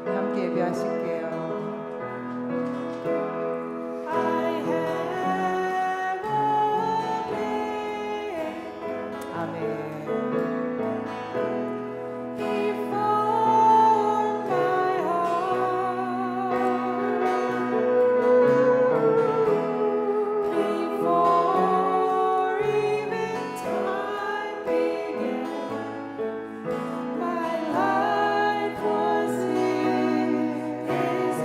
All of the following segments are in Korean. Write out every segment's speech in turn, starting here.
함께 예배하실게요. My life was in His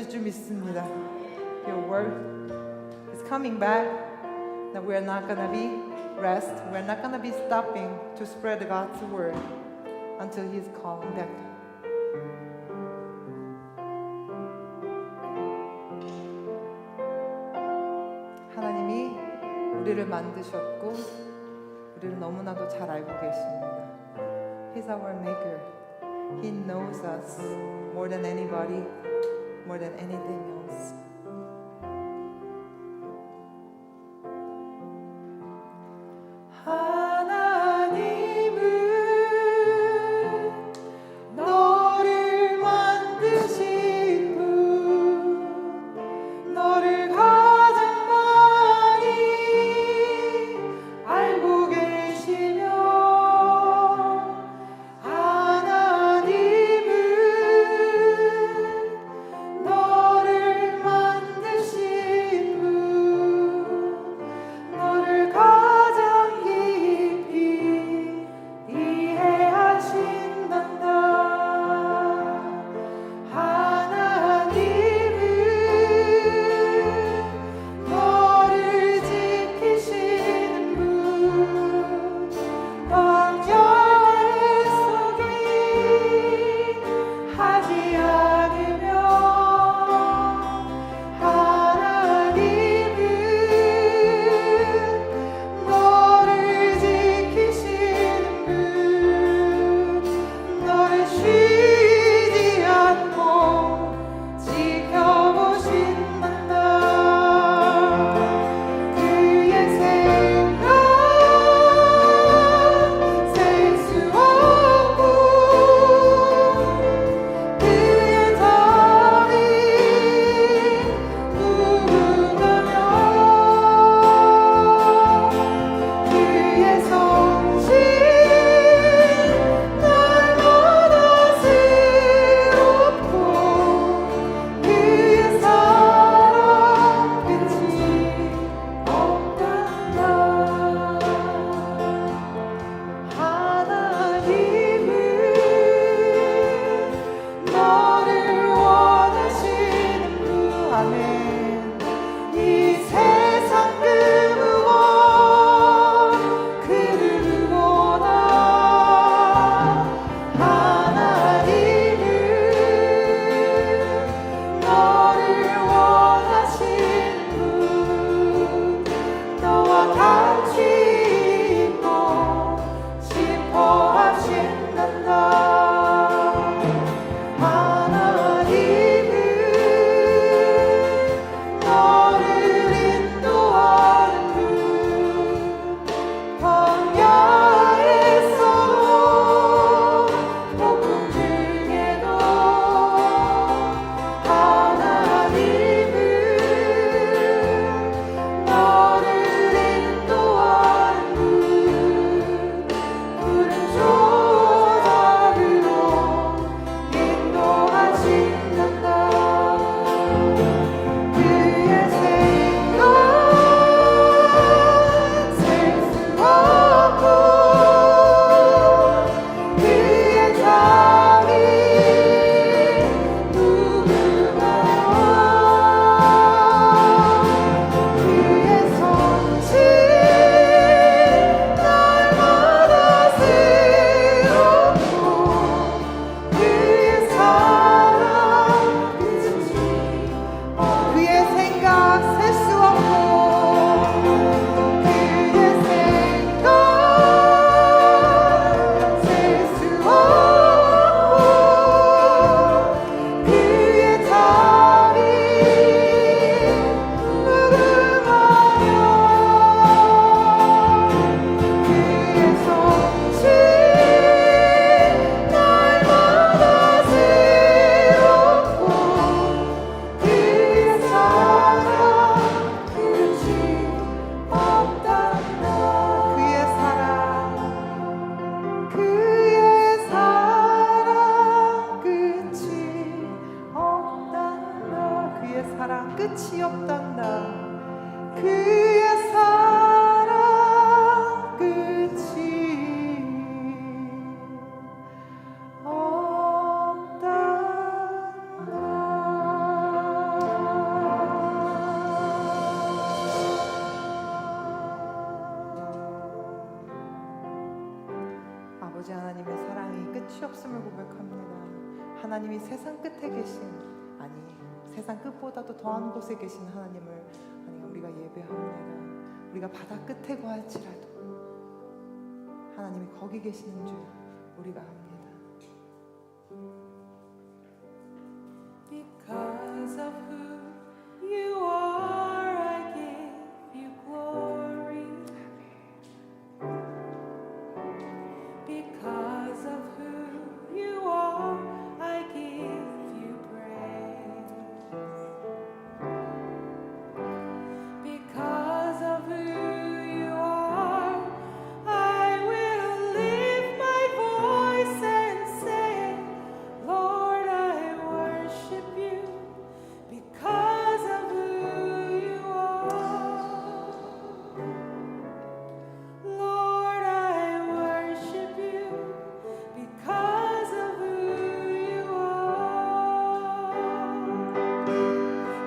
주실 줄 믿습니다. Your word is coming back. That we are not gonna be rest. We are not gonna be stopping to spread God's word until He's calling back. 하나님이 우리를 만드셨고 우리를 너무나도 잘 알고 계십니다. He's our maker. He knows us more than anybody, more than anything else. 끝이 없단다. 그의 사랑 끝이 없단다. 하셨음을 고백합니다. 하나님이 세상 끝에 계신, 아니 세상 끝보다도 더한 곳에 계신 하나님을 우리가 예배합니다. 우리가 바다 끝에 거할지라도 하나님이 거기 계시는 줄 우리가 합니다. Because of who you are, I give you glory. Because of who you are, I give you praise. Because of who you are, I will lift my voice and say, Lord, I worship you. Because of who you are, Lord, I worship you. Because of who you are,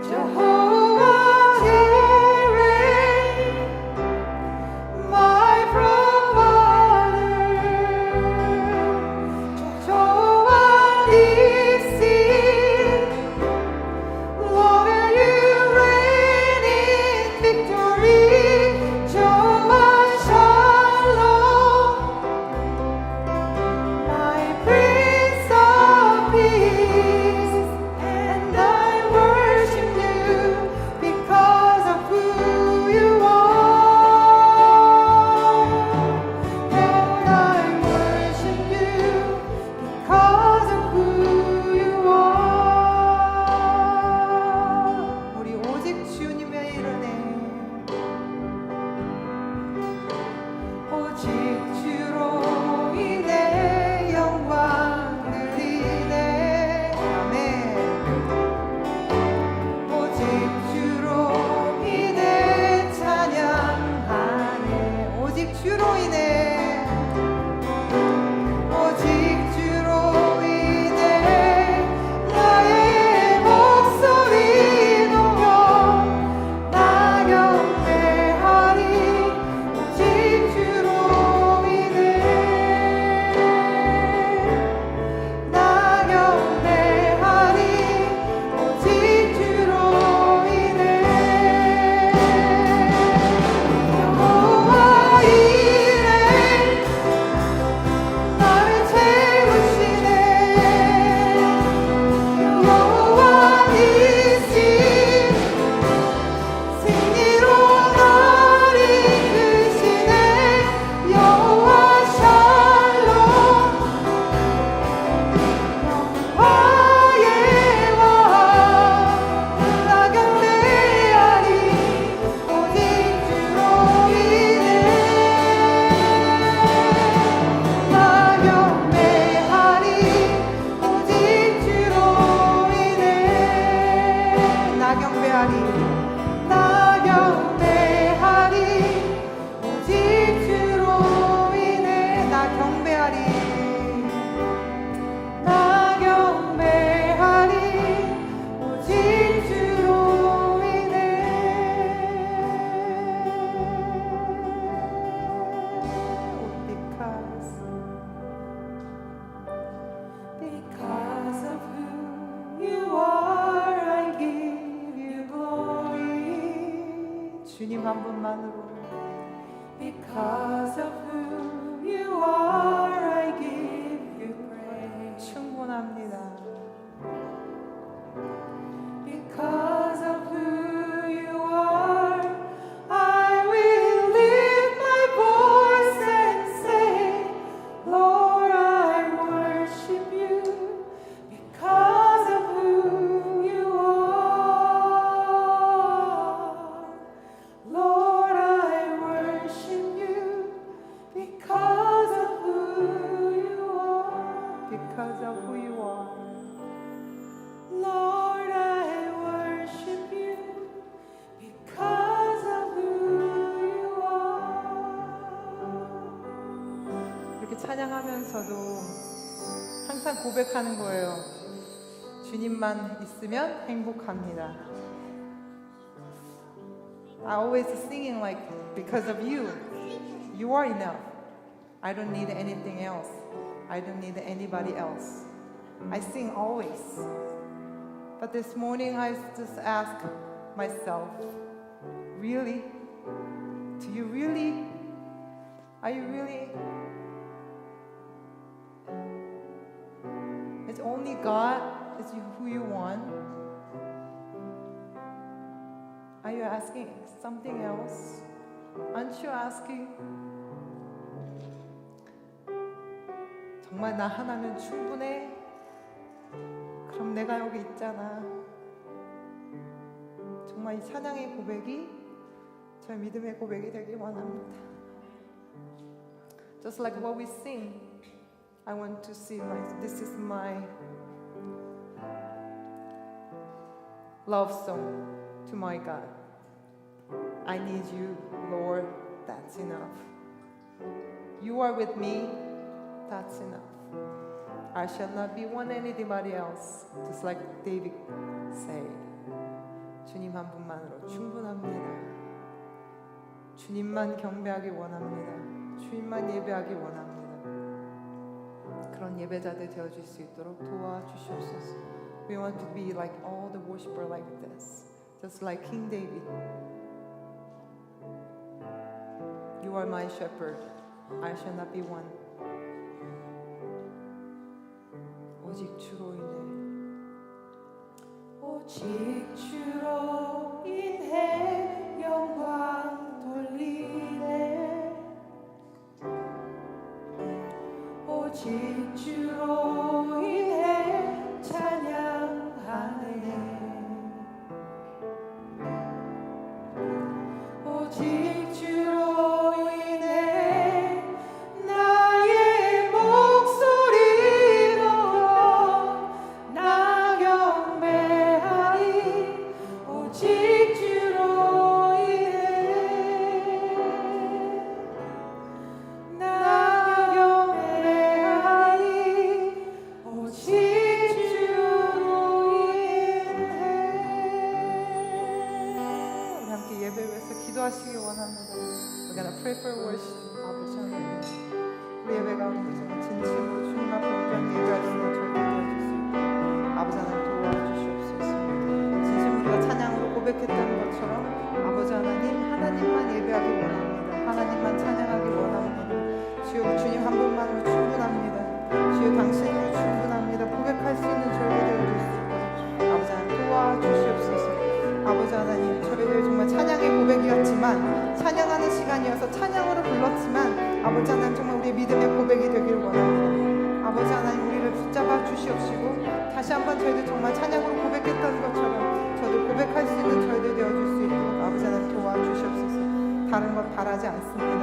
Jehovah Jireh, my provider, Jehovah Nissi, Lord, you reign in victory. Jehovah Shalom, my Prince of Peace, and I worship you because of who you are. Lord, I worship you because of who you are. 우리 오직 주님의 이름에 오직 주로 인해 영광을 이네. 아멘. 오직 주로 인해 찬양하네. 오직 주로 인해 오직 주로 인해 나의 목소리 높여 나 경배하리. 오직 주로 인해 나 경배하리. 오직 주로 인해 여호와 이레 나를 채우시네. 여호와 니시 승리로 나를 이끄시네. 여호와 샬롬 영화의 왕 나 경배하리. 오직 주로 인해 나 경배하리. 오직 주로 인해 나 경배하리. 나 경배하리. 오직 주로 인해 나 경배하리. 나 경배하리. 오직 주로 인해 Because of who you are, I give you glory. 주님 한 분만으로 Because of who you are, I give you praise. 충분합니다. Because of who you are, I will lift my voice and say, Lord, I worship you. Because of who you are, Lord, I worship you. Because of who you are. Because of who you are. Lord, I worship you because of who you are. 이렇게 찬양하면서도 항상 고백하는 거예요. 주님만 있으면 행복합니다. I always singing like because of you. You are enough. I don't need anything else. I don't need anybody else. I sing always. But this morning I just ask myself, really? Do you really? Are you really? It's only God is who you want? Are you asking something else? Aren't you asking? 정말 나 하나면 충분해? 그럼 내가 여기 있잖아. 정말 이 찬양의 고백이 저의 믿음의 고백이 되길 원합니다. Just like what we sing, I want to see this is my love song to my God. I need you, Lord, that's enough. You are with me, that's enough. I shall not be one anybody else, just like David said. 주님 한 분만으로 충분합니다. 주님만 경배하기 원합니다. 주님만 예배하기 원합니다. 그런 예배자들 되어줄 수 있도록 도와주시옵소서. We want to be like all the worshiper like this, just like King David. You are my shepherd, I shall not be one. 오직 주로 인해 오직 주로 인해 영광 돌리네 오직 주로 인해 찬양하네 오직 주로 인해 나의 목소리 높여 나 경배하리 오직 주로 인해 나 경배하리 오직 주로 인해 우리 함께 예배 위해서 기도하시기 원합니다. We're gonna pray for worship. 아버지 하나님, 우리 예배 가운데 정말 진심으로 주님 앞에 온전히 예배할 수 있는 절대 되어줄 수 있도록 아버지 하나님 도와주시옵소서. 진심으로 우리가 찬양으로 고백했던 것처럼 아버지 하나님, 하나님만 예배하기 원합니다. 하나님만 찬양하기 원합니다. 주여, 주님 한 분만으로 충분합니다. 주여, 당신으로 충분합니다. 고백할 수 있는 절대 되어줄 수 있도록 아버지 하나님 도와주시옵소서. 아버지 하나님, 저희들 정말 찬양의 고백이었지만 찬양하는 시간이어서 찬양으로 불렀지만 아버지 하나님 정말 우리의 믿음의 고백이 되기를 원합니다. 아버지 하나님, 우리를 붙잡아 주시옵시고 다시 한번 저희들 정말 찬양으로 고백했던 것처럼 저도 고백할 수 있는 저희들 되어줄 수 있도록 아버지 하나님 도와주시옵소서. 다른 것 바라지 않습니다.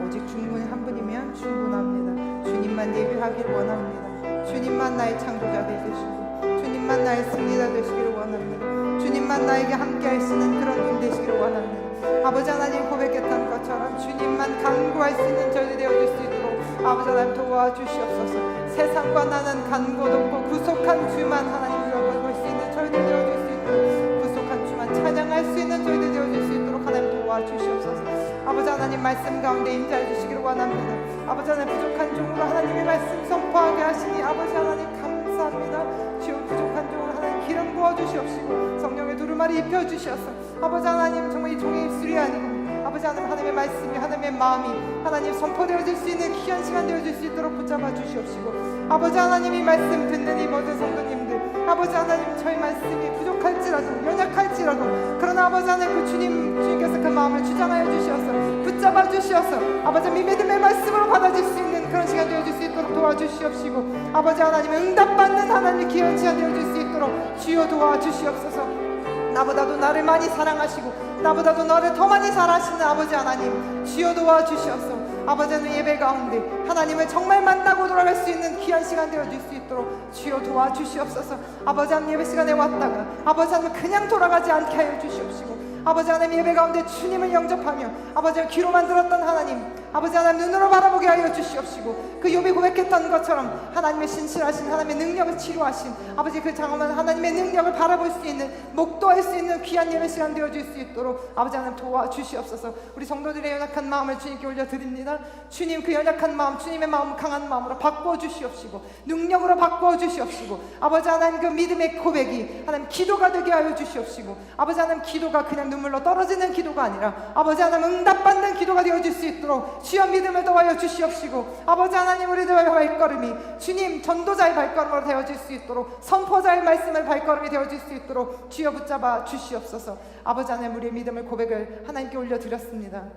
오직 충분히 한 분이면 충분합니다. 주님만 예배하기를 원합니다. 주님만 나의 창조자 되시고 주님만 나의 승리자 되시기를 원합니다. 주님만 나에게 함께할 수 있는 그런 분 되시기를 원합니다. 아버지 하나님, 고백했던 것처럼 주님만 간구할 수 있는 저희들 되어줄 수 있도록 아버지 하나님 도와주시옵소서. 세상과 나는 간구도 없고 구속한 주만 하나님 볼 수 있는 저희들 되어줄 수 있도록 구속한 주만 찬양할 수 있는 저희들 되어줄 수 있도록 하나님 도와주시옵소서. 아버지 하나님, 말씀 가운데 임재해 주시기를 원합니다. 아버지 하나님, 부족한 종으로 하나님의 말씀 선포하게 하시니 아버지 하나님 감사합니다. 주여, 부족한 종으로 하나님 기름 부어주시옵시고 성령의 두루마리 입혀주셔서 아버지 하나님 정말 이 종의 입술이 아니고 아버지 하나님의 말씀이 하나님의 마음이 하나님 선포되어질 수 있는 귀한 시간 되어질 수 있도록 붙잡아 주시옵시고 아버지 하나님, 이 말씀 듣는 이 모든 성도님들 아버지 하나님, 저희 말씀이 부족할지라도 연약할지라도 그러나 아버지 하나님, 그 주님께서 그 마음을 주장하여 주시어서 붙잡아 주시어서 아버지 하나님, 믿음의 말씀으로 받아줄 수 있는 그런 시간 되어질 수 있도록 도와주시옵시고 아버지 하나님, 응답받는 하나님의 귀한 시간 되어질 수 있도록 주여 도와주시옵소서. 나보다도 나를 많이 사랑하시고 나보다도 너를 더 많이 사랑하시는 아버지 하나님, 주여 도와주시옵소서. 아버지 하나님, 예배 가운데 하나님을 정말 만나고 돌아갈 수 있는 귀한 시간 되어줄 수 있도록 주여 도와주시옵소서. 아버지 하나님, 예배 시간에 왔다가 아버지 하나님 그냥 돌아가지 않게 하여 주시옵시고 아버지 하나님, 예배 가운데 주님을 영접하며 아버지 하나님, 귀로만 들었던 하나님 아버지 하나님 눈으로 바라보게 하여 주시옵시고 그 욥이 고백했던 것처럼 하나님의 신실하신 하나님의 능력을 치료하신 아버지 그 장엄한 하나님의 능력을 바라볼 수 있는 목도할 수 있는 귀한 예배 시간 되어줄 수 있도록 아버지 하나님 도와주시옵소서. 우리 성도들의 연약한 마음을 주님께 올려드립니다. 주님 그 연약한 마음 주님의 마음 강한 마음으로 바꾸어 주시옵시고 능력으로 바꾸어 주시옵시고 아버지 하나님 그 믿음의 고백이 하나님 기도가 되게 하여 주시옵시고 아버지 하나님 기도가 그냥 눈물로 떨어지는 기도가 아니라 아버지 하나님 응답받는 기도가 되어줄 수 있도록 주여 믿음을 더하여 주시옵시고 아버지 하나님 우리들의 발걸음이 주님 전도자의 발걸음으로 되어질 수 있도록 선포자의 말씀을 발걸음이 되어질 수 있도록 주여 붙잡아 주시옵소서. 아버지 하나님 우리의 믿음을 고백을 하나님께 올려드렸습니다.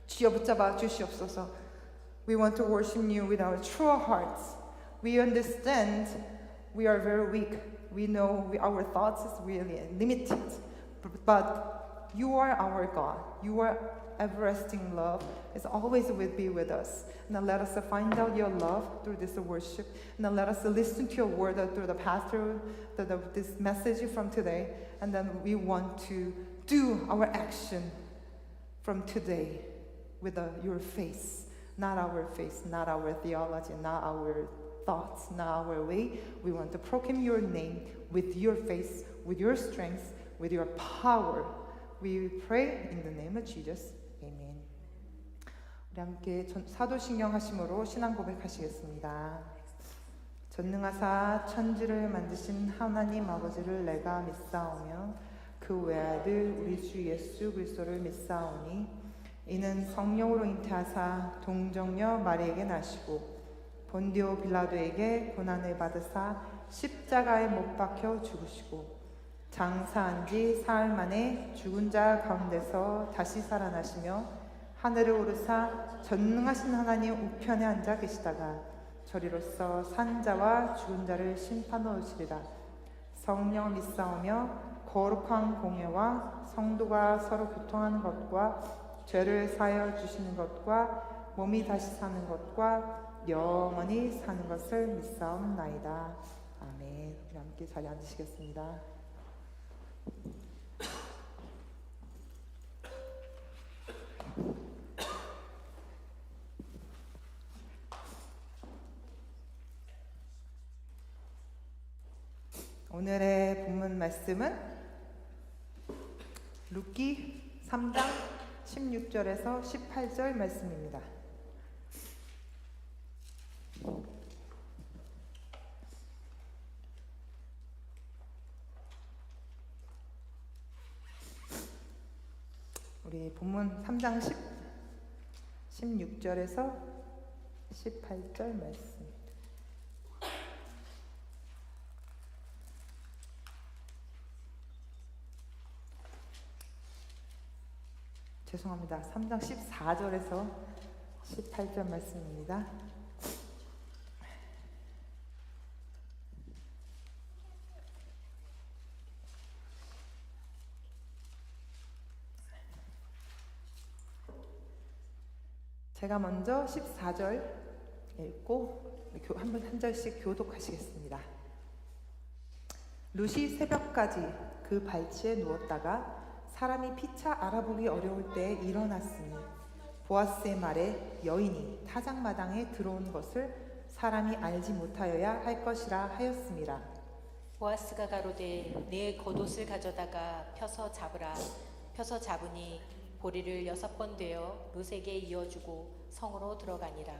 주여 붙잡아 주시옵소서. We want to worship you with our true hearts. We understand we are very weak. We know our thoughts is really limited. But you are our God. You are everlasting love. Is always will be with us. Now let us find out your love through this worship. Now let us listen to your word through the pastor, this message from today. And then we want to do our action from today with your face. Not our face, not our theology, not our thoughts, not our way. We want to proclaim your name with your face, with your strength, with your power. We pray in the name of Jesus. Amen. 우리 함께 사도신경 하심으로 신앙 고백하시겠습니다. 전능하사 천지를 만드신 하나님 아버지를 내가 믿사오며 그 외아들 우리 주 예수 그리스도를 믿사오니 이는 성령으로 잉태하사 동정녀 마리에게 나시고 본디오 빌라도에게 고난을 받으사 십자가에 못 박혀 죽으시고 장사한 지 사흘 만에 죽은 자 가운데서 다시 살아나시며 하늘을 오르사 전능하신 하나님 우편에 앉아 계시다가 저리로서 산 자와 죽은 자를 심판하러 오시리라. 성령을 믿사오며 거룩한 공예와 성도가 서로 교통하는 것과 죄를 사하여 주시는 것과 몸이 다시 사는 것과 영원히 사는 것을 믿사옵나이다. 아멘. 우리 함께 자리에 앉으시겠습니다. 오늘의 본문 말씀은 룻기 3장 16절에서 18절 말씀입니다. 우리 본문 3장 16절에서 18절 말씀. 죄송합니다. 3장 14절에서 18절 말씀입니다. 제가 먼저 14절 읽고 한 절씩 교독하시겠습니다. 룻이 새벽까지 그 발치에 누웠다가 사람이 피차 알아보기 어려울 때에 일어났으니 보아스의 말에 여인이 타작마당에 들어온 것을 사람이 알지 못하여야 할 것이라 하였음이라. 보아스가 가로되 내 겉옷을 가져다가 펴서 잡으라. 펴서 잡으니 보리를 6번 되어 룻에게 이어주고 성으로 들어가니라.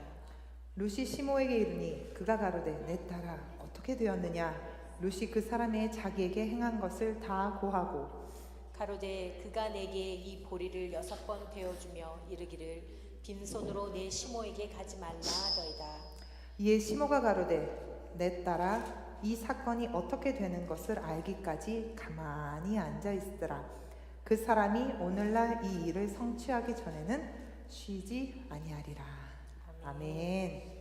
룻이 시모에게 이르니 그가 가로되 내 딸아 어떻게 되었느냐. 룻이 그 사람의 자기에게 행한 것을 다 고하고 가로되 그가 내게 이 보리를 6번 되어주며 이르기를 빈손으로 내 시모에게 가지 말라 하더이다. 이에 시모가 가로되 내 딸아 이 사건이 어떻게 되는 것을 알기까지 가만히 앉아 있으라. 그 사람이 오늘날 이 일을 성취하기 전에는 쉬지 아니하리라. 아멘.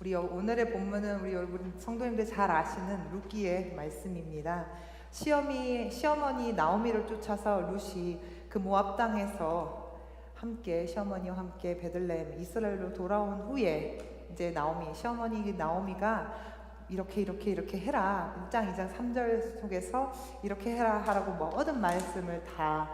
우리 오늘의 본문은 우리 여러분 성도님들 잘 아시는 룻기의 말씀입니다. 시어머니 나오미를 쫓아서 룻이 그 모압 땅에서 함께 시어머니와 함께 베들레헴 이스라엘로 돌아온 후에 이제 시어머니 나오미가 이렇게 해라 1장 2장 3절 속에서 이렇게 해라 하라고 모든 말씀을 다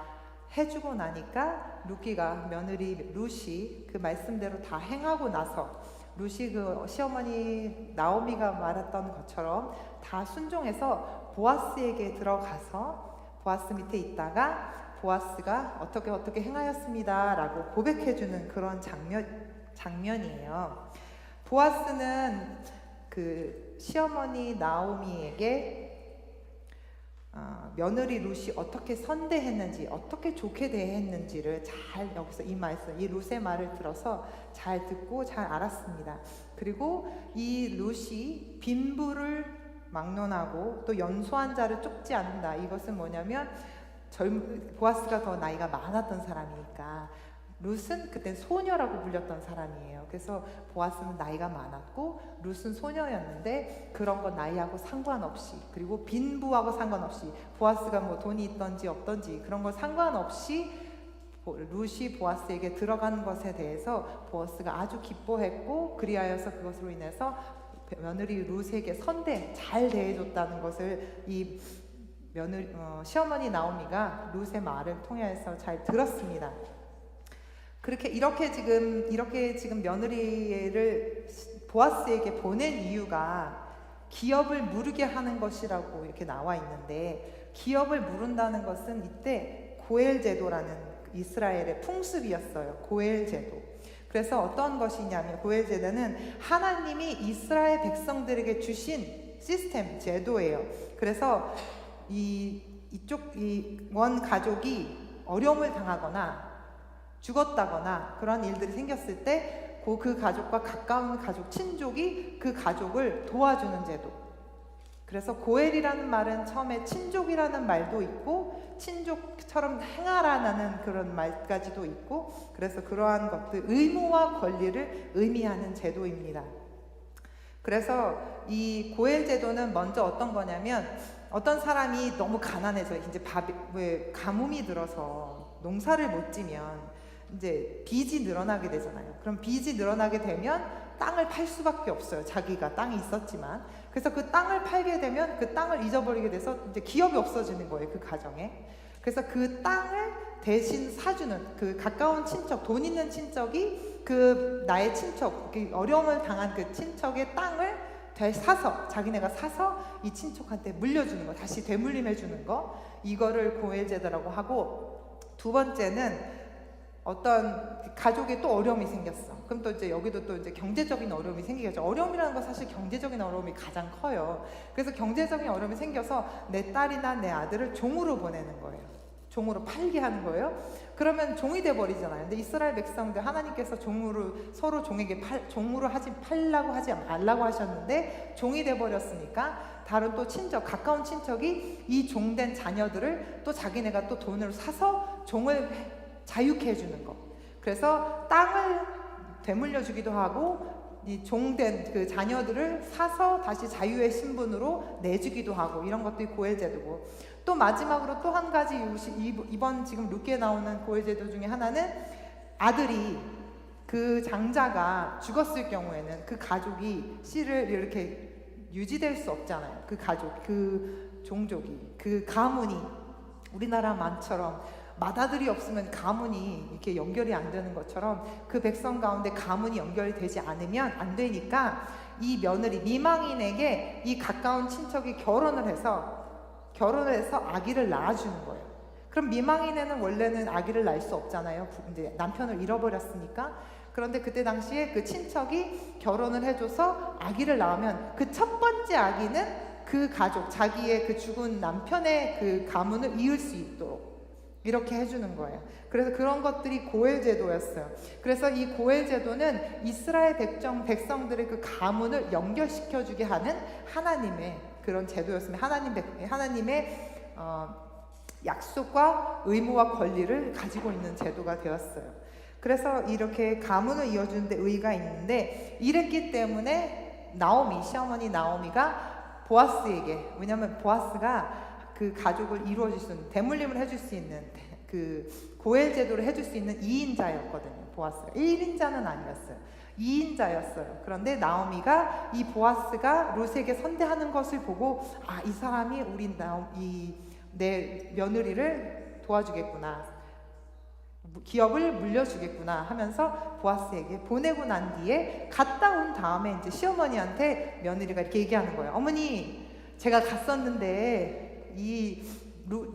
해주고 나니까 루키가 며느리 룻이 그 말씀대로 다 행하고 나서 룻이 그 시어머니 나오미가 말했던 것처럼 다 순종해서 보아스에게 들어가서 보아스 밑에 있다가 보아스가 어떻게 행하였습니다 라고 고백해주는 그런 장면이에요. 보아스는 그 시어머니 나오미에게 며느리 룻이 어떻게 선대했는지, 어떻게 좋게 대했는지를 잘 여기서 이 말씀, 이 룻의 말을 들어서 잘 듣고 잘 알았습니다. 그리고 이 룻이 빈부를 막론하고 또 연소한 자를 쫓지 않는다. 이것은 뭐냐면 보아스가 더 나이가 많았던 사람이니까 룻은 그때 소녀라고 불렸던 사람이에요. 그래서 보아스는 나이가 많았고 룻은 소녀였는데 그런 건 나이하고 상관없이, 그리고 빈부하고 상관없이, 보아스가 뭐 돈이 있던지 없던지 그런 거 상관없이 룻이 보아스에게 들어간 것에 대해서 보아스가 아주 기뻐했고, 그리하여서 그것으로 인해서 며느리 룻에게 잘 대해줬다는 것을 이 시어머니 나오미가 룻의 말을 통해서 잘 들었습니다. 이렇게 지금 며느리를 보아스에게 보낸 이유가 기업을 무르게 하는 것이라고 이렇게 나와 있는데, 기업을 무른다는 것은 이때 고엘 제도라는 이스라엘의 풍습이었어요. 고엘 제도. 그래서 어떤 것이냐면 고엘 제도는 하나님이 이스라엘 백성들에게 주신 시스템, 제도예요. 그래서 이 원 가족이 어려움을 당하거나 죽었다거나 그런 일들이 생겼을 때 그 가족과 가까운 가족, 친족이 그 가족을 도와주는 제도. 그래서 고엘이라는 말은 처음에 친족이라는 말도 있고 친족처럼 행하라는 그런 말까지도 있고, 그래서 그러한 것들, 의무와 권리를 의미하는 제도입니다. 그래서 이 고엘 제도는 먼저 어떤 거냐면, 어떤 사람이 너무 가난해서 이제 가뭄이 들어서 농사를 못 지면 이제 빚이 늘어나게 되잖아요. 그럼 빚이 늘어나게 되면 땅을 팔 수밖에 없어요. 자기가 땅이 있었지만. 그래서 그 땅을 팔게 되면 그 땅을 잊어버리게 돼서 이제 기업이 없어지는 거예요, 그 가정에. 그래서 그 땅을 대신 사주는 그 가까운 친척, 돈 있는 친척이 나의 친척, 어려움을 당한 그 친척의 땅을 자기네가 사서 이 친척한테 물려주는 거, 다시 되물림해 주는 거, 이거를 고엘 제도라고 하고, 두 번째는 어떤 가족에 또 어려움이 생겼어. 그럼 또 이제 여기도 또 이제 경제적인 어려움이 생기겠죠. 어려움이라는 건 사실 경제적인 어려움이 가장 커요. 그래서 경제적인 어려움이 생겨서 내 딸이나 내 아들을 종으로 보내는 거예요. 종으로 팔게 하는 거예요. 그러면 종이 돼 버리잖아요. 근데 이스라엘 백성들, 하나님께서 서로 종에게 종으로 팔라고 하지 말라고 하셨는데 종이 돼 버렸으니까 다른 또 가까운 친척이 이 종된 자녀들을 또 자기네가 또 돈을 사서 종을 자유케 해주는 거. 그래서 땅을 되물려 주기도 하고 이 종된 그 자녀들을 사서 다시 자유의 신분으로 내주기도 하고, 이런 것들이 고엘 제도고, 또 마지막으로 또 한 가지 이번 지금 룻기에 나오는 고엘 제도 중에 하나는, 아들이 그 장자가 죽었을 경우에는 그 가족이 씨를 이렇게 유지될 수 없잖아요. 그 가족, 그 종족이, 그 가문이 우리나라만처럼 맏아들이 없으면 가문이 이렇게 연결이 안 되는 것처럼 그 백성 가운데 가문이 연결이 되지 않으면 안 되니까 이 며느리 미망인에게 이 가까운 친척이 결혼을 해서 아기를 낳아주는 거예요. 그럼 미망인에는 원래는 아기를 낳을 수 없잖아요. 이제 남편을 잃어버렸으니까. 그런데 그때 당시에 그 친척이 결혼을 해줘서 아기를 낳으면 그 첫 번째 아기는 그 가족, 자기의 그 죽은 남편의 그 가문을 이을 수 있도록 이렇게 해주는 거예요. 그래서 그런 것들이 고엘 제도였어요. 그래서 이 고엘 제도는 이스라엘 백성들의 그 가문을 연결시켜주게 하는 하나님의 그런 제도였습니다. 하나님의 약속과 의무와 권리를 가지고 있는 제도가 되었어요. 그래서 이렇게 가문을 이어주는 데 의의가 있는데, 이랬기 때문에 시어머니 나오미가 보아스에게, 왜냐하면 보아스가 그 가족을 이루어줄 수 있는, 대물림을 해줄 수 있는, 그 고엘 제도를 해줄 수 있는 2인자였거든요. 보아스가 1인자는 아니었어요. 2인자였어요. 그런데 나오미가 이 보아스가 룻에게 선대하는 것을 보고, 이 사람이 내 며느리를 도와주겠구나. 기업을 물려주겠구나 하면서 보아스에게 보내고 난 뒤에 갔다 온 다음에 이제 시어머니한테 며느리가 이렇게 얘기하는 거예요. 어머니, 제가 갔었는데 이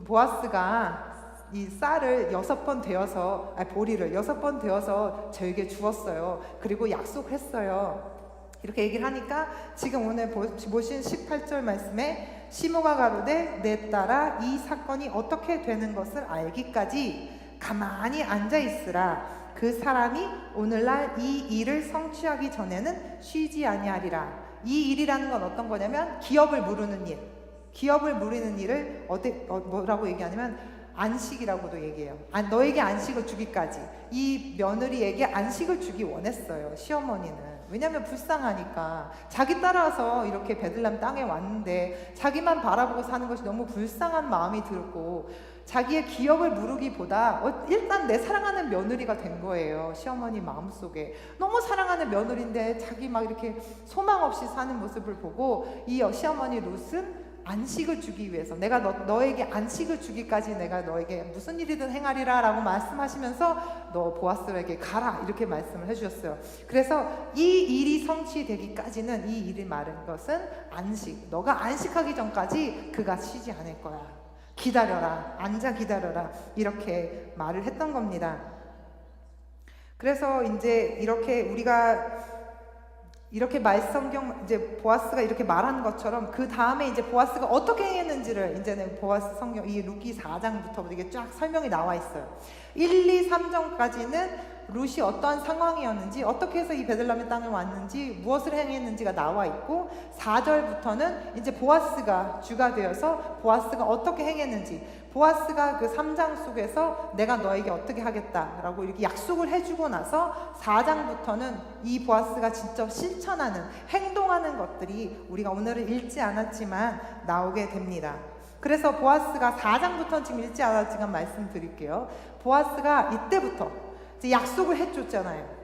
보아스가 이 쌀을 6번 되어서 보리를 6번 되어서 저에게 주었어요. 그리고 약속했어요. 이렇게 얘기를 하니까 지금 오늘 보신 18절 말씀에 시모가 가로되 내 딸아 이 사건이 어떻게 되는 것을 알기까지 가만히 앉아 있으라. 그 사람이 오늘날 이 일을 성취하기 전에는 쉬지 아니하리라. 이 일이라는 건 어떤 거냐면 기업을 무르는 일. 기업을 무르는 일을 뭐라고 얘기하냐면 안식이라고도 얘기해요. 너에게 안식을 주기까지. 이 며느리에게 안식을 주기 원했어요, 시어머니는. 왜냐하면 불쌍하니까. 자기 따라서 이렇게 베들레헴 땅에 왔는데 자기만 바라보고 사는 것이 너무 불쌍한 마음이 들고 자기의 기업을 무르기보다 일단 내 사랑하는 며느리가 된 거예요. 시어머니 마음속에 너무 사랑하는 며느리인데 자기 막 이렇게 소망 없이 사는 모습을 보고 이 시어머니 룻은 안식을 주기 위해서 내가 너에게 안식을 주기까지 내가 너에게 무슨 일이든 행하리라 라고 말씀하시면서 너 보아스에게 가라 이렇게 말씀을 해주셨어요. 그래서 이 일이 성취되기까지는 이 일이 말한 것은 안식. 너가 안식하기 전까지 그가 쉬지 않을 거야. 기다려라. 앉아 기다려라. 이렇게 말을 했던 겁니다. 그래서 이제 이렇게 우리가 이렇게 말성경 이제 보아스가 이렇게 말한 것처럼 그 다음에 이제 보아스가 어떻게 행했는지를 이제는 보아스 성경 이 루키 4장부터 이게 쫙 설명이 나와 있어요. 1, 2, 3장까지는 룻이 어떠한 상황이었는지 어떻게 해서 이 베들레헴 땅에 왔는지 무엇을 행했는지가 나와 있고 4절부터는 이제 보아스가 주가 되어서 보아스가 어떻게 행했는지 보아스가 그 3장 속에서 내가 너에게 어떻게 하겠다라고 이렇게 약속을 해주고 나서 4장부터는 이 보아스가 직접 실천하는 행동하는 것들이 우리가 오늘은 읽지 않았지만 나오게 됩니다. 그래서 보아스가 4장부터는 지금 읽지 않았지만 말씀드릴게요. 보아스가 이때부터 이제 약속을 해줬잖아요.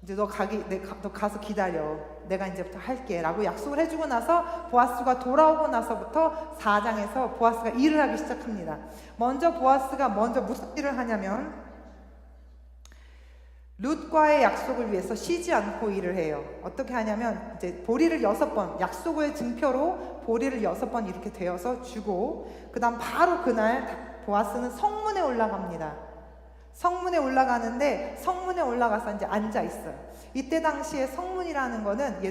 이제 너 가서 기다려. 내가 이제부터 할게. 라고 약속을 해주고 나서 보아스가 돌아오고 나서부터 4장에서 보아스가 일을 하기 시작합니다. 먼저 보아스가 무슨 일을 하냐면 룻과의 약속을 위해서 쉬지 않고 일을 해요. 어떻게 하냐면 이제 보리를 6번 약속의 증표로 보리를 6번 이렇게 되어서 주고 그 다음 바로 그날 보아스는 성문에 올라갑니다. 성문에 올라가는데 성문에 올라가서 이제 앉아 있어요. 이때 당시에 성문이라는 거는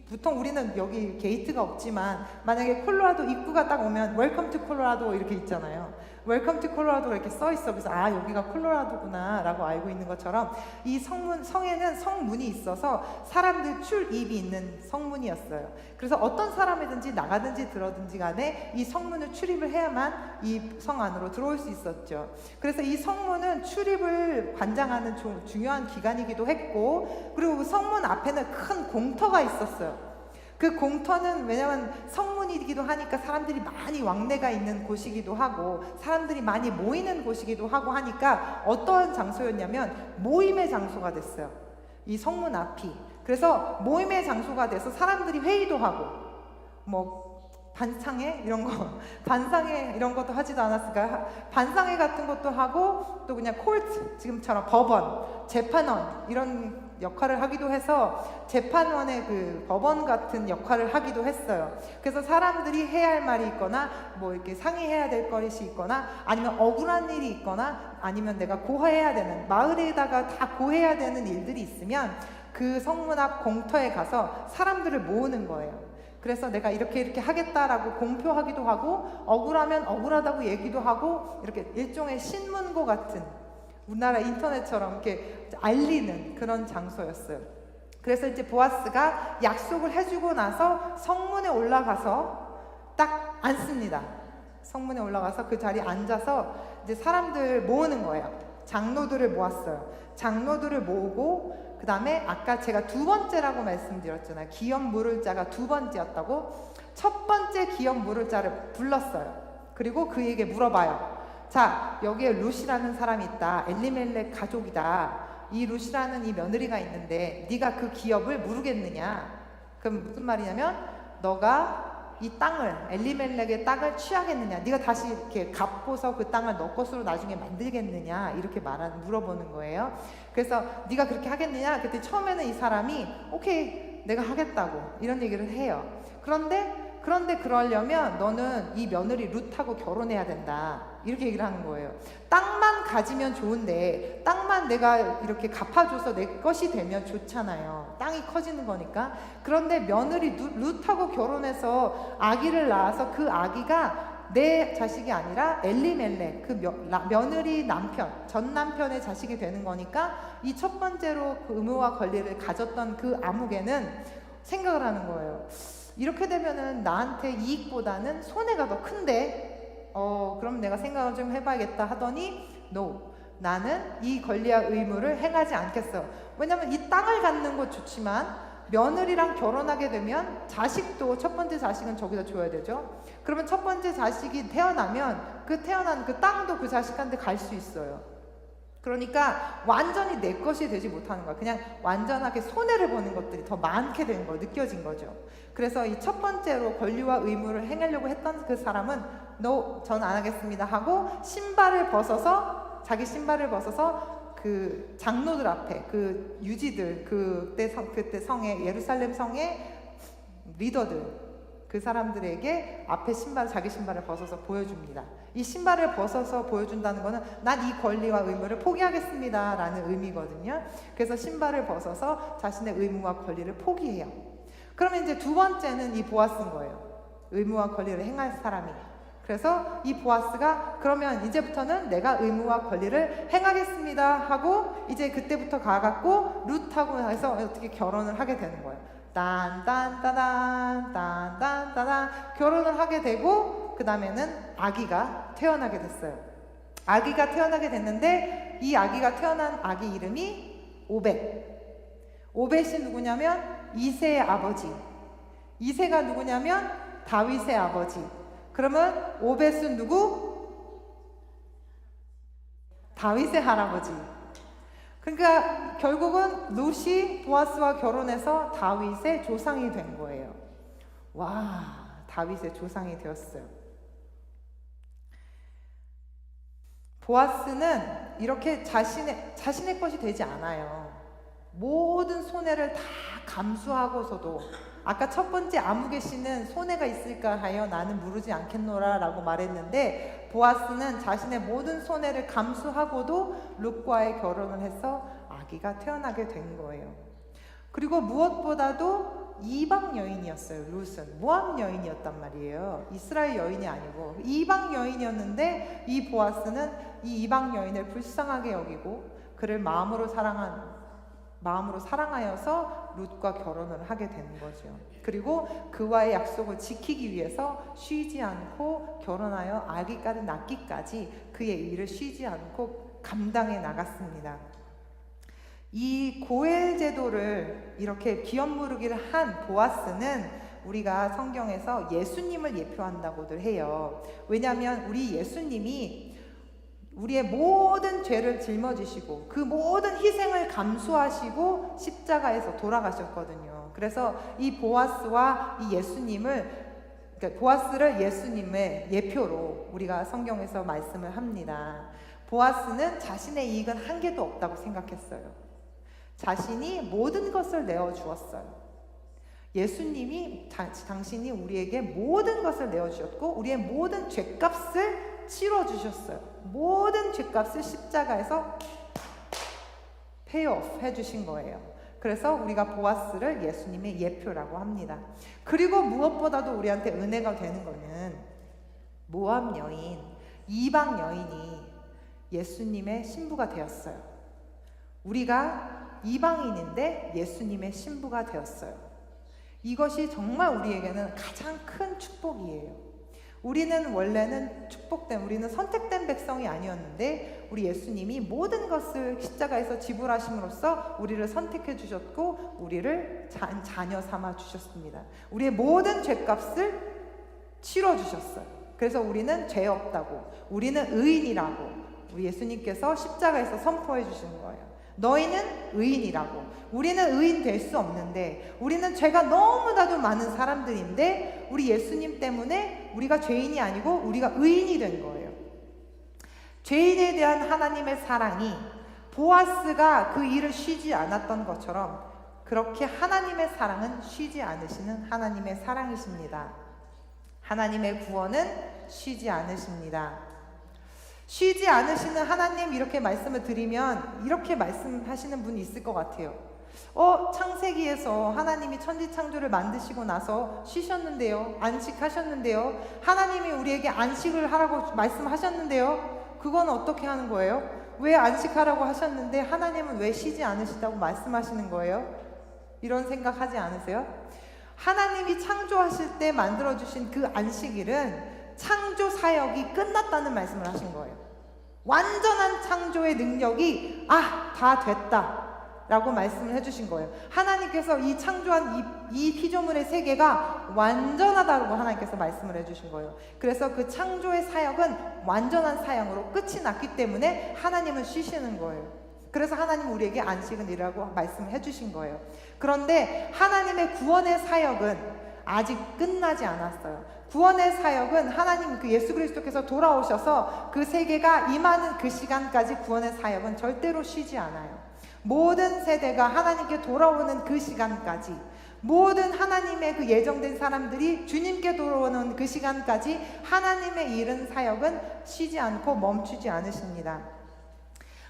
보통 우리는 여기 게이트가 없지만 만약에 콜로라도 입구가 딱 오면 웰컴 투 콜로라도 이렇게 있잖아요. 웰컴 투 콜로라도 이렇게 써 있어. 그래서 여기가 콜로라도구나 라고 알고 있는 것처럼 이 성에는 성문이 있어서 사람들 출입이 있는 성문이었어요. 그래서 어떤 사람이든지 나가든지 들어든지 간에 이 성문을 출입을 해야만 이 성 안으로 들어올 수 있었죠. 그래서 이 성문은 출입을 관장하는 중요한 기관이기도 했고 그리고 그 성문 앞에는 큰 공터가 있었어요. 그 공터는 왜냐면 성문이기도 하니까 사람들이 많이 왕래가 있는 곳이기도 하고 사람들이 많이 모이는 곳이기도 하고 하니까 어떠한 장소였냐면 모임의 장소가 됐어요. 이 성문 앞이. 그래서 모임의 장소가 돼서 사람들이 회의도 하고 반상회 이런 것도 하지도 않았을까? 반상회 같은 것도 하고 또 그냥 콜트 지금처럼 법원, 재판원 이런 역할을 하기도 해서 재판원의 그 법원 같은 역할을 하기도 했어요. 그래서 사람들이 해야 할 말이 있거나 이렇게 상의해야 될 것이 있거나 아니면 억울한 일이 있거나 아니면 내가 고해야 되는 마을에다가 다 고해야 되는 일들이 있으면 그 성문 앞 공터에 가서 사람들을 모으는 거예요. 그래서 내가 이렇게 하겠다라고 공표하기도 하고 억울하면 억울하다고 얘기도 하고 이렇게 일종의 신문고 같은 우리나라 인터넷처럼 이렇게 알리는 그런 장소였어요. 그래서 이제 보아스가 약속을 해주고 나서 성문에 올라가서 딱 앉습니다. 성문에 올라가서 그 자리에 앉아서 이제 사람들 모으는 거예요. 장로들을 모았어요. 장로들을 모으고 그 다음에 아까 제가 두 번째라고 말씀드렸잖아요. 기업 물을 자가 두 번째였다고. 첫 번째 기업 물을 자를 불렀어요. 그리고 그에게 물어봐요. 자, 여기에 룻이라는 사람이 있다. 엘리멜렉 가족이다. 이 룻이라는 이 며느리가 있는데 네가 그 기업을 무르겠느냐? 그럼 무슨 말이냐면 너가 이 땅을, 엘리멜렉의 땅을 취하겠느냐, 네가 다시 이렇게 갚고서 그 땅을 너 것으로 나중에 만들겠느냐, 이렇게 물어보는 거예요. 그래서 네가 그렇게 하겠느냐? 그때 처음에는 이 사람이 오케이, 내가 하겠다고 이런 얘기를 해요. 그런데 그러려면 너는 이 며느리 룻하고 결혼해야 된다, 이렇게 얘기를 하는 거예요. 땅만 가지면 좋은데, 땅만 내가 이렇게 갚아줘서 내 것이 되면 좋잖아요. 땅이 커지는 거니까. 그런데 며느리 룻하고 결혼해서 아기를 낳아서 그 아기가 내 자식이 아니라 엘리멜렉, 그 며느리 남편, 전 남편의 자식이 되는 거니까 이 첫 번째로 그 의무와 권리를 가졌던 그 아무개는 생각을 하는 거예요. 이렇게 되면은 나한테 이익보다는 손해가 더 큰데, 그럼 내가 생각을 좀 해봐야겠다 하더니, no, 나는 이 권리와 의무를 행하지 않겠어. 왜냐면 이 땅을 갖는 것 좋지만 며느리랑 결혼하게 되면 자식도, 첫 번째 자식은 저기다 줘야 되죠. 그러면 첫 번째 자식이 태어나면 그 태어난 그 땅도 그 자식한테 갈 수 있어요. 그러니까 완전히 내 것이 되지 못하는 거야. 그냥 완전하게 손해를 보는 것들이 더 많게 된 거, 느껴진 거죠. 그래서 이 첫 번째로 권리와 의무를 행하려고 했던 그 사람은 no, 전 안 하겠습니다 하고 자기 신발을 벗어서 그 장로들 앞에, 그 유지들, 그때 성에, 예루살렘 성의 리더들, 그 사람들에게 앞에 자기 신발을 벗어서 보여줍니다. 이 신발을 벗어서 보여준다는 거는 난 이 권리와 의무를 포기하겠습니다 라는 의미거든요. 그래서 신발을 벗어서 자신의 의무와 권리를 포기해요. 그러면 이제 두 번째는 이 보아스인 거예요. 의무와 권리를 행할 사람이. 그래서 이 보아스가 그러면 이제부터는 내가 의무와 권리를 행하겠습니다 하고, 이제 그때부터 가갖고 룻하고 해서 어떻게 결혼을 하게 되는 거예요. 딴딴따단 결혼을 하게 되고, 그 다음에는 아기가 태어나게 됐어요. 아기가 태어나게 됐는데 이 아기가 태어난 아기 이름이 오벳이 누구냐면 이새의 아버지, 이새가 누구냐면 다윗의 아버지. 그러면 오벳은 누구? 다윗의 할아버지. 그러니까 결국은 룻이 보아스와 결혼해서 다윗의 조상이 된 거예요. 와, 다윗의 조상이 되었어요. 보아스는 이렇게 자신의 것이 되지 않아요. 모든 손해를 다 감수하고서도, 아까 첫 번째 아무개 씨는 손해가 있을까 하여 나는 무르지 않겠노라 라고 말했는데, 보아스는 자신의 모든 손해를 감수하고도 룻과의 결혼을 해서 아기가 태어나게 된 거예요. 그리고 무엇보다도 이방 여인이었어요. 룻은 모압 여인이었단 말이에요. 이스라엘 여인이 아니고 이방 여인이었는데, 이 보아스는 이 이방 여인을 불쌍하게 여기고 그를 마음으로 사랑하여서 룻과 결혼을 하게 되는 거죠. 그리고 그와의 약속을 지키기 위해서 쉬지 않고 결혼하여 아기까지 낳기까지 그의 일을 쉬지 않고 감당해 나갔습니다. 이 고엘 제도를 이렇게 기업무르기를 한 보아스는 우리가 성경에서 예수님을 예표한다고들 해요. 왜냐하면 우리 예수님이 우리의 모든 죄를 жил어지시고 그 모든 희생을 감수하시고 십자가에서 돌아가셨거든요. 그래서 이 보아스와 이 그러니까 보아스를 예수님의 예표로 우리가 성경에서 말씀을 합니다. 보아스는 자신의 이익은 한 개도 없다고 생각했어요. 자신이 모든 것을 내어주었어요. 예수님이 당신이 우리에게 모든 것을 내어주셨고 우리의 모든 죄값을 치러주셨어요. 모든 죄값을 십자가에서 페이오프 해주신 거예요. 그래서 우리가 보아스를 예수님의 예표라고 합니다. 그리고 무엇보다도 우리한테 은혜가 되는 거는 모압 여인, 이방 여인이 예수님의 신부가 되었어요. 우리가 이방인인데 예수님의 신부가 되었어요. 이것이 정말 우리에게는 가장 큰 축복이에요. 우리는 원래는 축복된, 우리는 선택된 백성이 아니었는데 우리 예수님이 모든 것을 십자가에서 지불하심으로써 우리를 선택해 주셨고 우리를 자녀 삼아 주셨습니다. 우리의 모든 죄값을 치러 주셨어요. 그래서 우리는 죄 없다고, 우리는 의인이라고 우리 예수님께서 십자가에서 선포해 주시는 거예요. 너희는 의인이라고. 우리는 의인 될 수 없는데, 우리는 죄가 너무나도 많은 사람들인데, 우리 예수님 때문에 우리가 죄인이 아니고 우리가 의인이 된 거예요. 죄인에 대한 하나님의 사랑이 보아스가 그 일을 쉬지 않았던 것처럼, 그렇게 하나님의 사랑은 쉬지 않으시는 하나님의 사랑이십니다. 하나님의 구원은 쉬지 않으십니다. 쉬지 않으시는 하나님, 이렇게 말씀을 드리면 이렇게 말씀하시는 분이 있을 것 같아요. 창세기에서 하나님이 천지창조를 만드시고 나서 쉬셨는데요, 안식하셨는데요, 하나님이 우리에게 안식을 하라고 말씀하셨는데요, 그건 어떻게 하는 거예요? 왜 안식하라고 하셨는데 하나님은 왜 쉬지 않으시다고 말씀하시는 거예요? 이런 생각하지 않으세요? 하나님이 창조하실 때 만들어주신 그 안식일은 창조 사역이 끝났다는 말씀을 하신 거예요. 완전한 창조의 능력이 다 됐다 라고 말씀을 해주신 거예요. 하나님께서 이 창조한 이 피조물의 세계가 완전하다고 하나님께서 말씀을 해주신 거예요. 그래서 그 창조의 사역은 완전한 사역으로 끝이 났기 때문에 하나님은 쉬시는 거예요. 그래서 하나님은 우리에게 안식은 이라고 말씀을 해주신 거예요. 그런데 하나님의 구원의 사역은 아직 끝나지 않았어요. 구원의 사역은 하나님 그 예수 그리스도께서 돌아오셔서 그 세계가 임하는 그 시간까지 구원의 사역은 절대로 쉬지 않아요. 모든 세대가 하나님께 돌아오는 그 시간까지, 모든 하나님의 그 예정된 사람들이 주님께 돌아오는 그 시간까지 하나님의 일은 사역은 쉬지 않고 멈추지 않으십니다.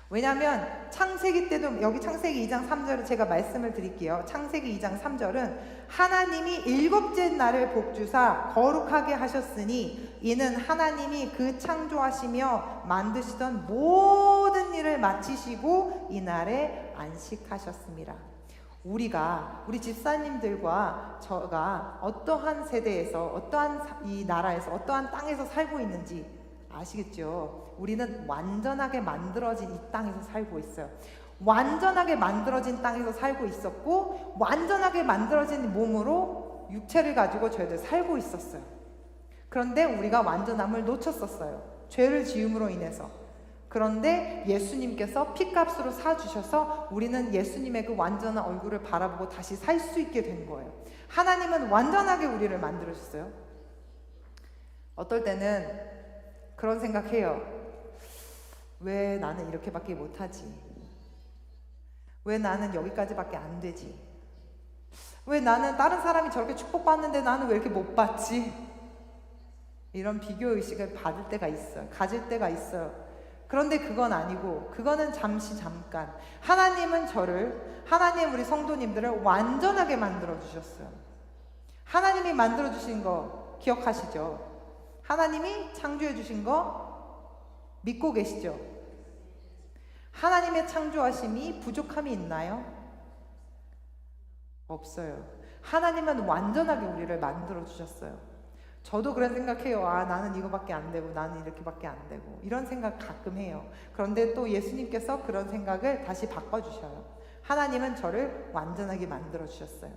왜냐하면 창세기 때도, 여기 창세기 2장 3절을 제가 말씀을 드릴게요. 창세기 2장 3절은 하나님이 7째 날을 복주사 거룩하게 하셨으니 이는 하나님이 그 창조하시며 만드시던 모든 일을 마치시고 이 날에 안식하셨습니다. 우리 집사님들과 저가 어떠한 세대에서, 어떠한 이 나라에서, 어떠한 땅에서 살고 있는지 아시겠죠? 우리는 완전하게 만들어진 이 땅에서 살고 있어요. 완전하게 만들어진 땅에서 살고 있었고, 완전하게 만들어진 몸으로 육체를 가지고 저희들 살고 있었어요. 그런데 우리가 완전함을 놓쳤었어요. 죄를 지음으로 인해서. 그런데 예수님께서 피값으로 사주셔서 우리는 예수님의 그 완전한 얼굴을 바라보고 다시 살 수 있게 된 거예요. 하나님은 완전하게 우리를 만들어주셨어요. 어떨 때는 그런 생각해요. 왜 나는 이렇게밖에 못하지? 왜 나는 여기까지밖에 안 되지? 왜 나는 다른 사람이 저렇게 축복받는데 나는 왜 이렇게 못 받지? 이런 비교의식을 받을 때가 있어요. 가질 때가 있어요. 그런데 그건 아니고, 그거는 잠깐. 하나님 우리 성도님들을 완전하게 만들어주셨어요. 하나님이 만들어주신 거 기억하시죠? 하나님이 창조해 주신 거 믿고 계시죠? 하나님의 창조하심이 부족함이 있나요? 없어요. 하나님은 완전하게 우리를 만들어 주셨어요. 저도 그런 생각해요. 나는 이거밖에 안 되고, 나는 이렇게밖에 안 되고, 이런 생각 가끔 해요. 그런데 또 예수님께서 그런 생각을 다시 바꿔주셔요. 하나님은 저를 완전하게 만들어 주셨어요.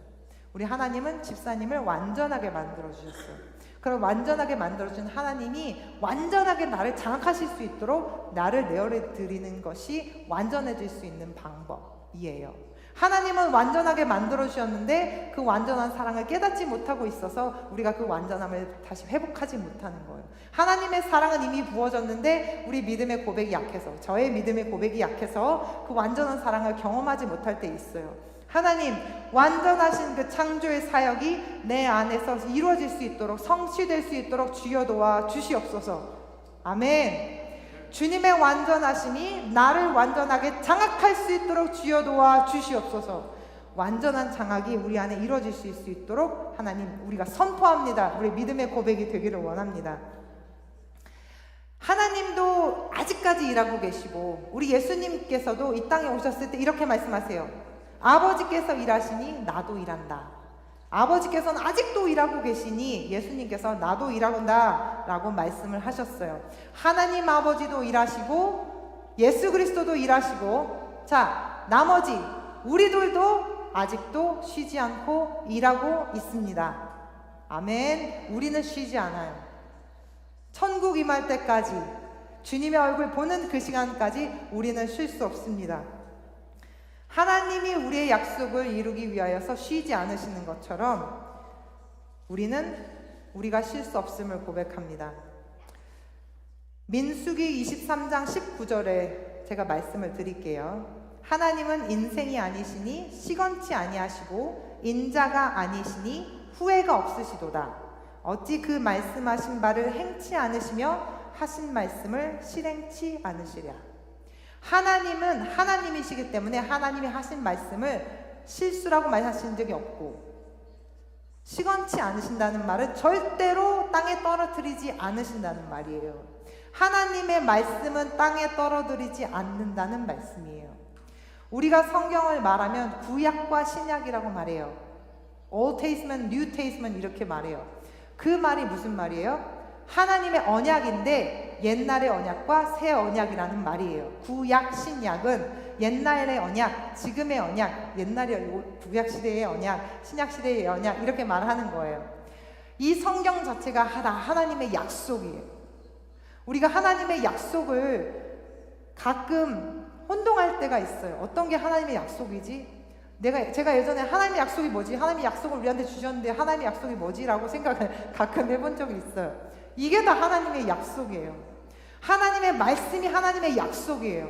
우리 하나님은 집사님을 완전하게 만들어 주셨어요. 그럼 완전하게 만들어준 하나님이 완전하게 나를 장악하실 수 있도록 나를 내어려 드리는 것이 완전해질 수 있는 방법이에요. 하나님은 완전하게 만들어주셨는데 그 완전한 사랑을 깨닫지 못하고 있어서 우리가 그 완전함을 다시 회복하지 못하는 거예요. 하나님의 사랑은 이미 부어졌는데 우리 믿음의 고백이 약해서, 저의 믿음의 고백이 약해서 그 완전한 사랑을 경험하지 못할 때 있어요. 하나님, 완전하신 그 창조의 사역이 내 안에서 이루어질 수 있도록, 성취될 수 있도록 주여 도와 주시옵소서. 아멘. 주님의 완전하심이 나를 완전하게 장악할 수 있도록 주여 도와 주시옵소서. 완전한 장악이 우리 안에 이루어질 수 있도록 하나님, 우리가 선포합니다. 우리 믿음의 고백이 되기를 원합니다. 하나님도 아직까지 일하고 계시고, 우리 예수님께서도 이 땅에 오셨을 때 이렇게 말씀하세요. 아버지께서 일하시니 나도 일한다. 아버지께서는 아직도 일하고 계시니 예수님께서 나도 일한다 라고 말씀을 하셨어요. 하나님 아버지도 일하시고 예수 그리스도도 일하시고, 자, 나머지 우리들도 아직도 쉬지 않고 일하고 있습니다. 아멘. 우리는 쉬지 않아요. 천국 임할 때까지, 주님의 얼굴 보는 그 시간까지 우리는 쉴 수 없습니다. 하나님이 우리의 약속을 이루기 위하여서 쉬지 않으시는 것처럼 우리는 우리가 쉴 수 없음을 고백합니다. 민수기 23장 19절에 제가 말씀을 드릴게요. 하나님은 인생이 아니시니 시건치 아니하시고 인자가 아니시니 후회가 없으시도다. 어찌 그 말씀하신 바를 행치 않으시며 하신 말씀을 실행치 않으시랴. 하나님은 하나님이시기 때문에 하나님이 하신 말씀을 실수라고 말하신 적이 없고, 시건치 않으신다는 말은 절대로 땅에 떨어뜨리지 않으신다는 말이에요. 하나님의 말씀은 땅에 떨어뜨리지 않는다는 말씀이에요. 우리가 성경을 말하면 구약과 신약이라고 말해요. Old Testament, New Testament 이렇게 말해요. 그 말이 무슨 말이에요? 하나님의 언약인데 옛날의 언약과 새 언약이라는 말이에요. 구약, 신약은 옛날의 언약, 지금의 언약, 옛날의 구약 시대의 언약, 신약 시대의 언약 이렇게 말하는 거예요. 이 성경 자체가 하나님의 약속이에요. 우리가 하나님의 약속을 가끔 혼동할 때가 있어요. 어떤 게 하나님의 약속이지? 제가 예전에 하나님의 약속이 뭐지? 하나님의 약속을 우리한테 주셨는데 하나님의 약속이 뭐지? 라고 생각을 가끔 해본 적이 있어요. 이게 다 하나님의 약속이에요. 하나님의 말씀이 하나님의 약속이에요.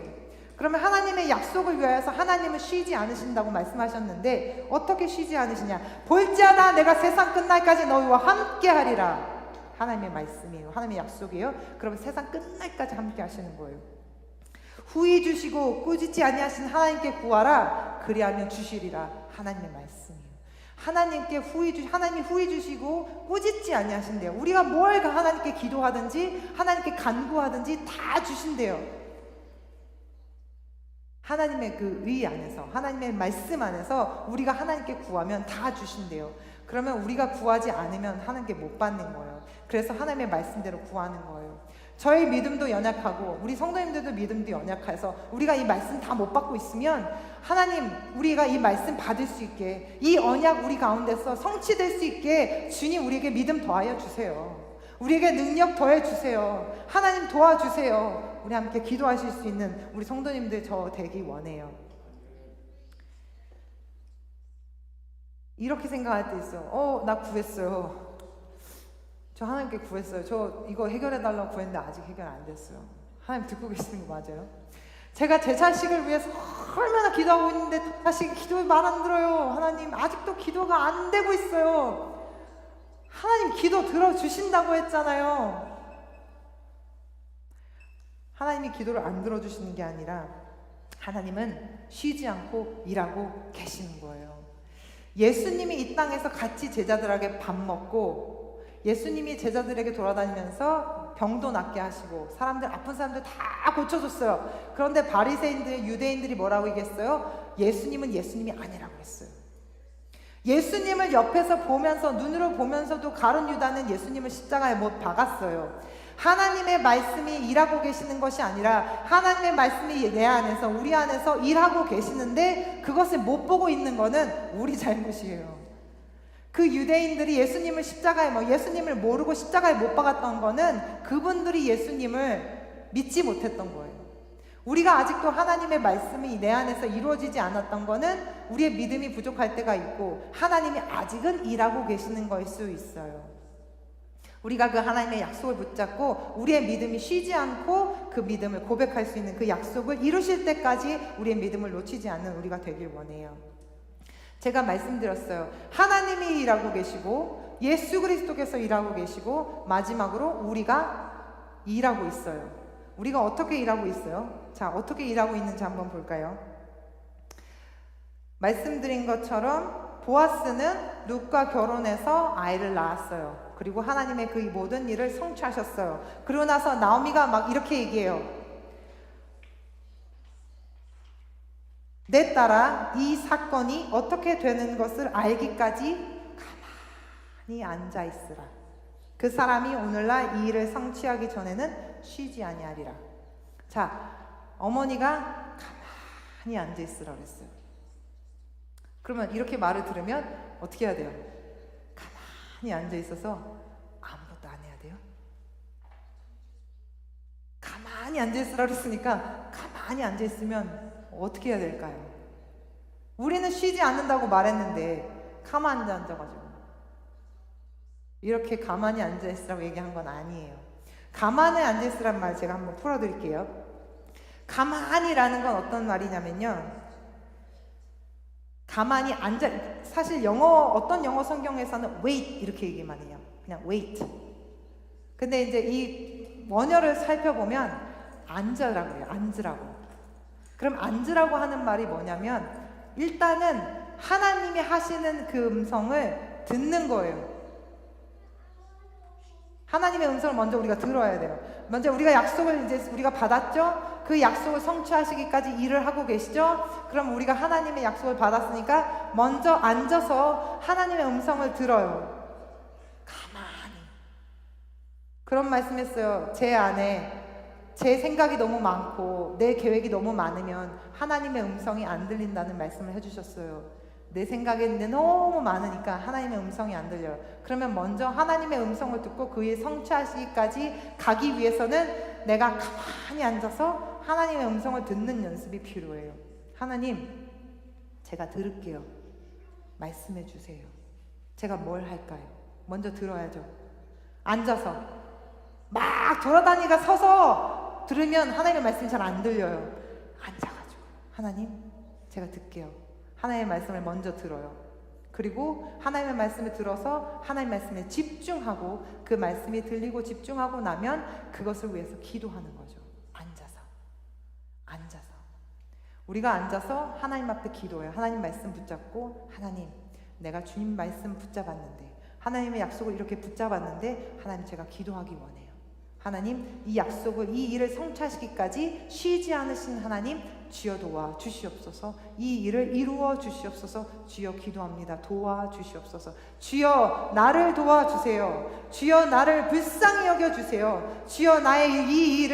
그러면 하나님의 약속을 위하여서 하나님은 쉬지 않으신다고 말씀하셨는데 어떻게 쉬지 않으시냐? 볼지어다 내가 세상 끝날까지 너희와 함께 하리라. 하나님의 말씀이에요. 하나님의 약속이에요. 그러면 세상 끝날까지 함께 하시는 거예요. 후히 주시고 꾸짖지 아니하신 하나님께 구하라. 그리하면 주시리라. 하나님의 말씀이에요. 하나님이 후히 주시고 꾸짖지 아니하신대요. 우리가 뭘 하나님께 기도하든지 하나님께 간구하든지 다 주신대요. 하나님의 그 의 안에서, 하나님의 말씀 안에서 우리가 하나님께 구하면 다 주신대요. 그러면 우리가 구하지 않으면 하나님께 못 받는 거예요. 그래서 하나님의 말씀대로 구하는 거예요. 저희 믿음도 연약하고 우리 성도님들도 믿음도 연약해서 우리가 이 말씀 다 못 받고 있으면 하나님, 우리가 이 말씀 받을 수 있게, 이 언약 우리 가운데서 성취될 수 있게 주님 우리에게 믿음 더하여 주세요. 우리에게 능력 더해 주세요. 하나님 도와주세요. 우리 함께 기도하실 수 있는 우리 성도님들 저 되기 원해요. 이렇게 생각할 때 있어요. 나 구했어요. 저 하나님께 구했어요. 저 이거 해결해달라고 구했는데 아직 해결 안 됐어요. 하나님 듣고 계시는 거 맞아요? 제가 제 자식을 위해서 얼마나 기도하고 있는데 자식이 기도에 말 안 들어요. 하나님 아직도 기도가 안 되고 있어요. 하나님 기도 들어주신다고 했잖아요. 하나님이 기도를 안 들어주시는 게 아니라 하나님은 쉬지 않고 일하고 계시는 거예요. 예수님이 이 땅에서 같이 제자들에게 밥 먹고 예수님이 제자들에게 돌아다니면서 병도 낫게 하시고 아픈 사람들 다 고쳐줬어요. 그런데 바리새인들, 유대인들이 뭐라고 얘기했어요? 예수님은 예수님이 아니라고 했어요. 예수님을 옆에서 보면서 눈으로 보면서도 가룟 유다는 예수님을 십자가에 못 박았어요. 하나님의 말씀이 일하고 계시는 것이 아니라 하나님의 말씀이 내 안에서 우리 안에서 일하고 계시는데 그것을 못 보고 있는 거는 우리 잘못이에요. 그 유대인들이 예수님을 모르고 십자가에 못 박았던 거는 그분들이 예수님을 믿지 못했던 거예요. 우리가 아직도 하나님의 말씀이 내 안에서 이루어지지 않았던 거는 우리의 믿음이 부족할 때가 있고 하나님이 아직은 일하고 계시는 거일 수 있어요. 우리가 그 하나님의 약속을 붙잡고 우리의 믿음이 쉬지 않고 그 믿음을 고백할 수 있는 그 약속을 이루실 때까지 우리의 믿음을 놓치지 않는 우리가 되길 원해요. 제가 말씀드렸어요. 하나님이 일하고 계시고 예수 그리스도께서 일하고 계시고 마지막으로 우리가 일하고 있어요. 우리가 어떻게 일하고 있어요? 자, 어떻게 일하고 있는지 한번 볼까요? 말씀드린 것처럼 보아스는 룻과 결혼해서 아이를 낳았어요. 그리고 하나님의 그 모든 일을 성취하셨어요. 그러고 나서 나오미가 막 이렇게 얘기해요. 내 딸아, 이 사건이 어떻게 되는 것을 알기까지 가만히 앉아 있으라. 그 사람이 오늘날 이 일을 성취하기 전에는 쉬지 아니하리라. 자, 어머니가 가만히 앉아 있으라 그랬어요. 그러면 이렇게 말을 들으면 어떻게 해야 돼요? 가만히 앉아 있어서 아무것도 안 해야 돼요? 가만히 앉아 있으라 그랬으니까 가만히 앉아 있으면 어떻게 해야 될까요? 우리는 쉬지 않는다고 말했는데 가만히 앉아가지고 이렇게 가만히 앉아있으라고 얘기한 건 아니에요. 가만히 앉아있으란 말 제가 한번 풀어드릴게요. 가만히라는 건 어떤 말이냐면요, 가만히 앉아, 사실 어떤 영어 성경에서는 wait 이렇게 얘기만 해요. 그냥 wait. 근데 이제 이 원어를 살펴보면 앉으라고 해요. 앉으라고. 그럼 앉으라고 하는 말이 뭐냐면 일단은 하나님이 하시는 그 음성을 듣는 거예요. 하나님의 음성을 먼저 우리가 들어야 돼요. 먼저 우리가 약속을 이제 우리가 받았죠? 그 약속을 성취하시기까지 일을 하고 계시죠? 그럼 우리가 하나님의 약속을 받았으니까 먼저 앉아서 하나님의 음성을 들어요. 가만히. 그런 말씀했어요. 제 안에 제 생각이 너무 많고 내 계획이 너무 많으면 하나님의 음성이 안 들린다는 말씀을 해주셨어요. 내 생각에 너무 많으니까 하나님의 음성이 안 들려요. 그러면 먼저 하나님의 음성을 듣고 그 일 성취하시기까지 가기 위해서는 내가 가만히 앉아서 하나님의 음성을 듣는 연습이 필요해요. 하나님, 제가 들을게요. 말씀해 주세요. 제가 뭘 할까요? 먼저 들어야죠. 앉아서 막 돌아다니가 서서 들으면 하나님의 말씀이 잘 안 들려요. 앉아가지고 하나님, 제가 들게요. 하나님의 말씀을 먼저 들어요. 그리고 하나님의 말씀을 들어서 하나님의 말씀에 집중하고 그 말씀이 들리고 집중하고 나면 그것을 위해서 기도하는 거죠. 앉아서 우리가 앉아서 하나님 앞에 기도해요. 하나님 말씀 붙잡고, 하나님, 내가 주님 말씀 붙잡았는데, 하나님의 약속을 이렇게 붙잡았는데 하나님, 제가 기도하기 원해요. 하나님, 이 약속을, 이 일을 성취하시기까지 쉬지 않으신 하나님, 주여 도와 주시옵소서. 이 일을 이루어 주시옵소서. 주여 기도합니다. 도와 주시옵소서. 주여 나를 도와주세요. 주여 나를 불쌍히 여겨주세요. 주여 나의 이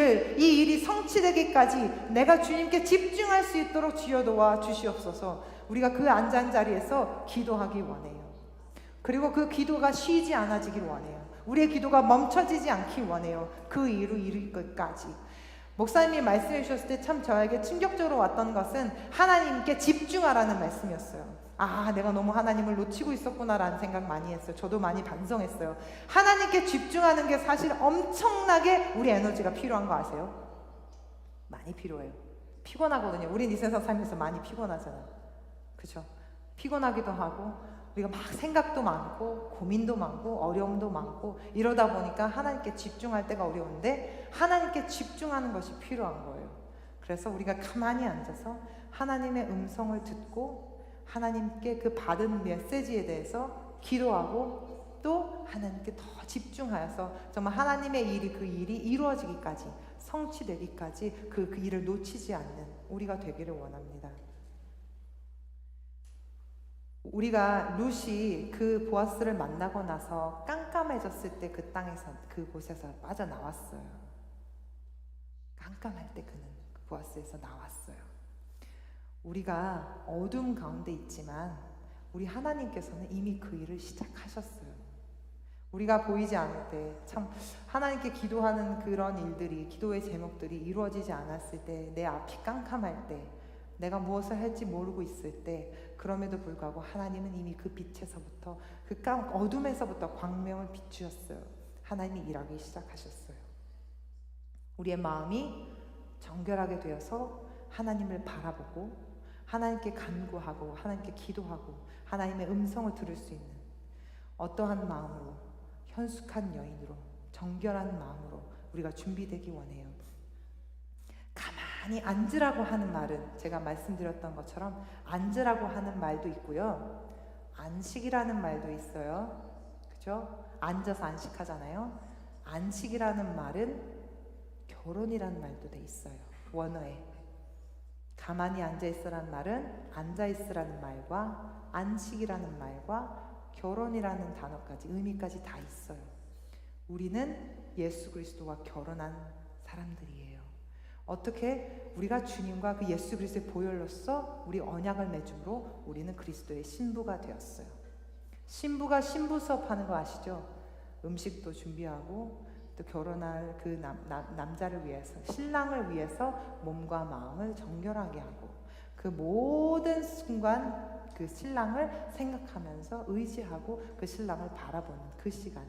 일이 성취되기까지 내가 주님께 집중할 수 있도록 주여 도와 주시옵소서. 우리가 그 앉은 자리에서 기도하기 원해요. 그리고 그 기도가 쉬지 않아지길 원해요. 우리의 기도가 멈춰지지 않기 원해요. 그 일을 이룰 것까지. 목사님이 말씀해 주셨을 때 참 저에게 충격적으로 왔던 것은 하나님께 집중하라는 말씀이었어요. 아, 내가 너무 하나님을 놓치고 있었구나라는 생각 많이 했어요. 저도 많이 반성했어요. 하나님께 집중하는 게 사실 엄청나게 우리 에너지가 필요한 거 아세요? 많이 필요해요. 피곤하거든요. 우린 이 세상 살면서 많이 피곤하잖아요. 그렇죠? 피곤하기도 하고 우리가 막 생각도 많고 고민도 많고 어려움도 많고 이러다 보니까 하나님께 집중할 때가 어려운데 하나님께 집중하는 것이 필요한 거예요. 그래서 우리가 가만히 앉아서 하나님의 음성을 듣고 하나님께 그 받은 메시지에 대해서 기도하고 또 하나님께 더 집중하여서 정말 하나님의 일이, 그 일이 이루어지기까지, 성취되기까지 그 일을 놓치지 않는 우리가 되기를 원합니다. 우리가 룻이 그 보아스를 만나고 나서 깜깜해졌을 때 그 땅에서, 그곳에서 빠져나왔어요. 깜깜할 때 그는 그 보아스에서 나왔어요. 우리가 어둠 가운데 있지만 우리 하나님께서는 이미 그 일을 시작하셨어요. 우리가 보이지 않을 때 참 하나님께 기도하는 그런 일들이, 기도의 제목들이 이루어지지 않았을 때, 내 앞이 깜깜할 때, 내가 무엇을 할지 모르고 있을 때, 그럼에도 불구하고 하나님은 이미 그 빛에서부터, 그 어둠에서부터 광명을 비추셨어요. 하나님이 일하기 시작하셨어요. 우리의 마음이 정결하게 되어서 하나님을 바라보고 하나님께 간구하고 하나님께 기도하고 하나님의 음성을 들을 수 있는 어떠한 마음으로, 현숙한 여인으로, 정결한 마음으로 우리가 준비되기 원해요. 가만히 앉으라고 하는 말은 제가 말씀드렸던 것처럼 앉으라고 하는 말도 있고요. 안식이라는 말도 있어요. 그죠? 앉아서 안식하잖아요. 안식이라는 말은 결혼이라는 말도 돼 있어요. 원어에. 가만히 앉아있으라는 말은 앉아있으라는 말과 안식이라는 말과 결혼이라는 단어까지, 의미까지 다 있어요. 우리는 예수 그리스도와 결혼한 사람들이에요. 어떻게? 우리가 주님과 그 예수 그리스도의 보혈로서 우리 언약을 맺음으로 우리는 그리스도의 신부가 되었어요. 신부가 신부 수업하는 거 아시죠? 음식도 준비하고 또 결혼할 그 남자를 위해서, 신랑을 위해서 몸과 마음을 정결하게 하고, 그 모든 순간 그 신랑을 생각하면서 의지하고 그 신랑을 바라보는 그 시간,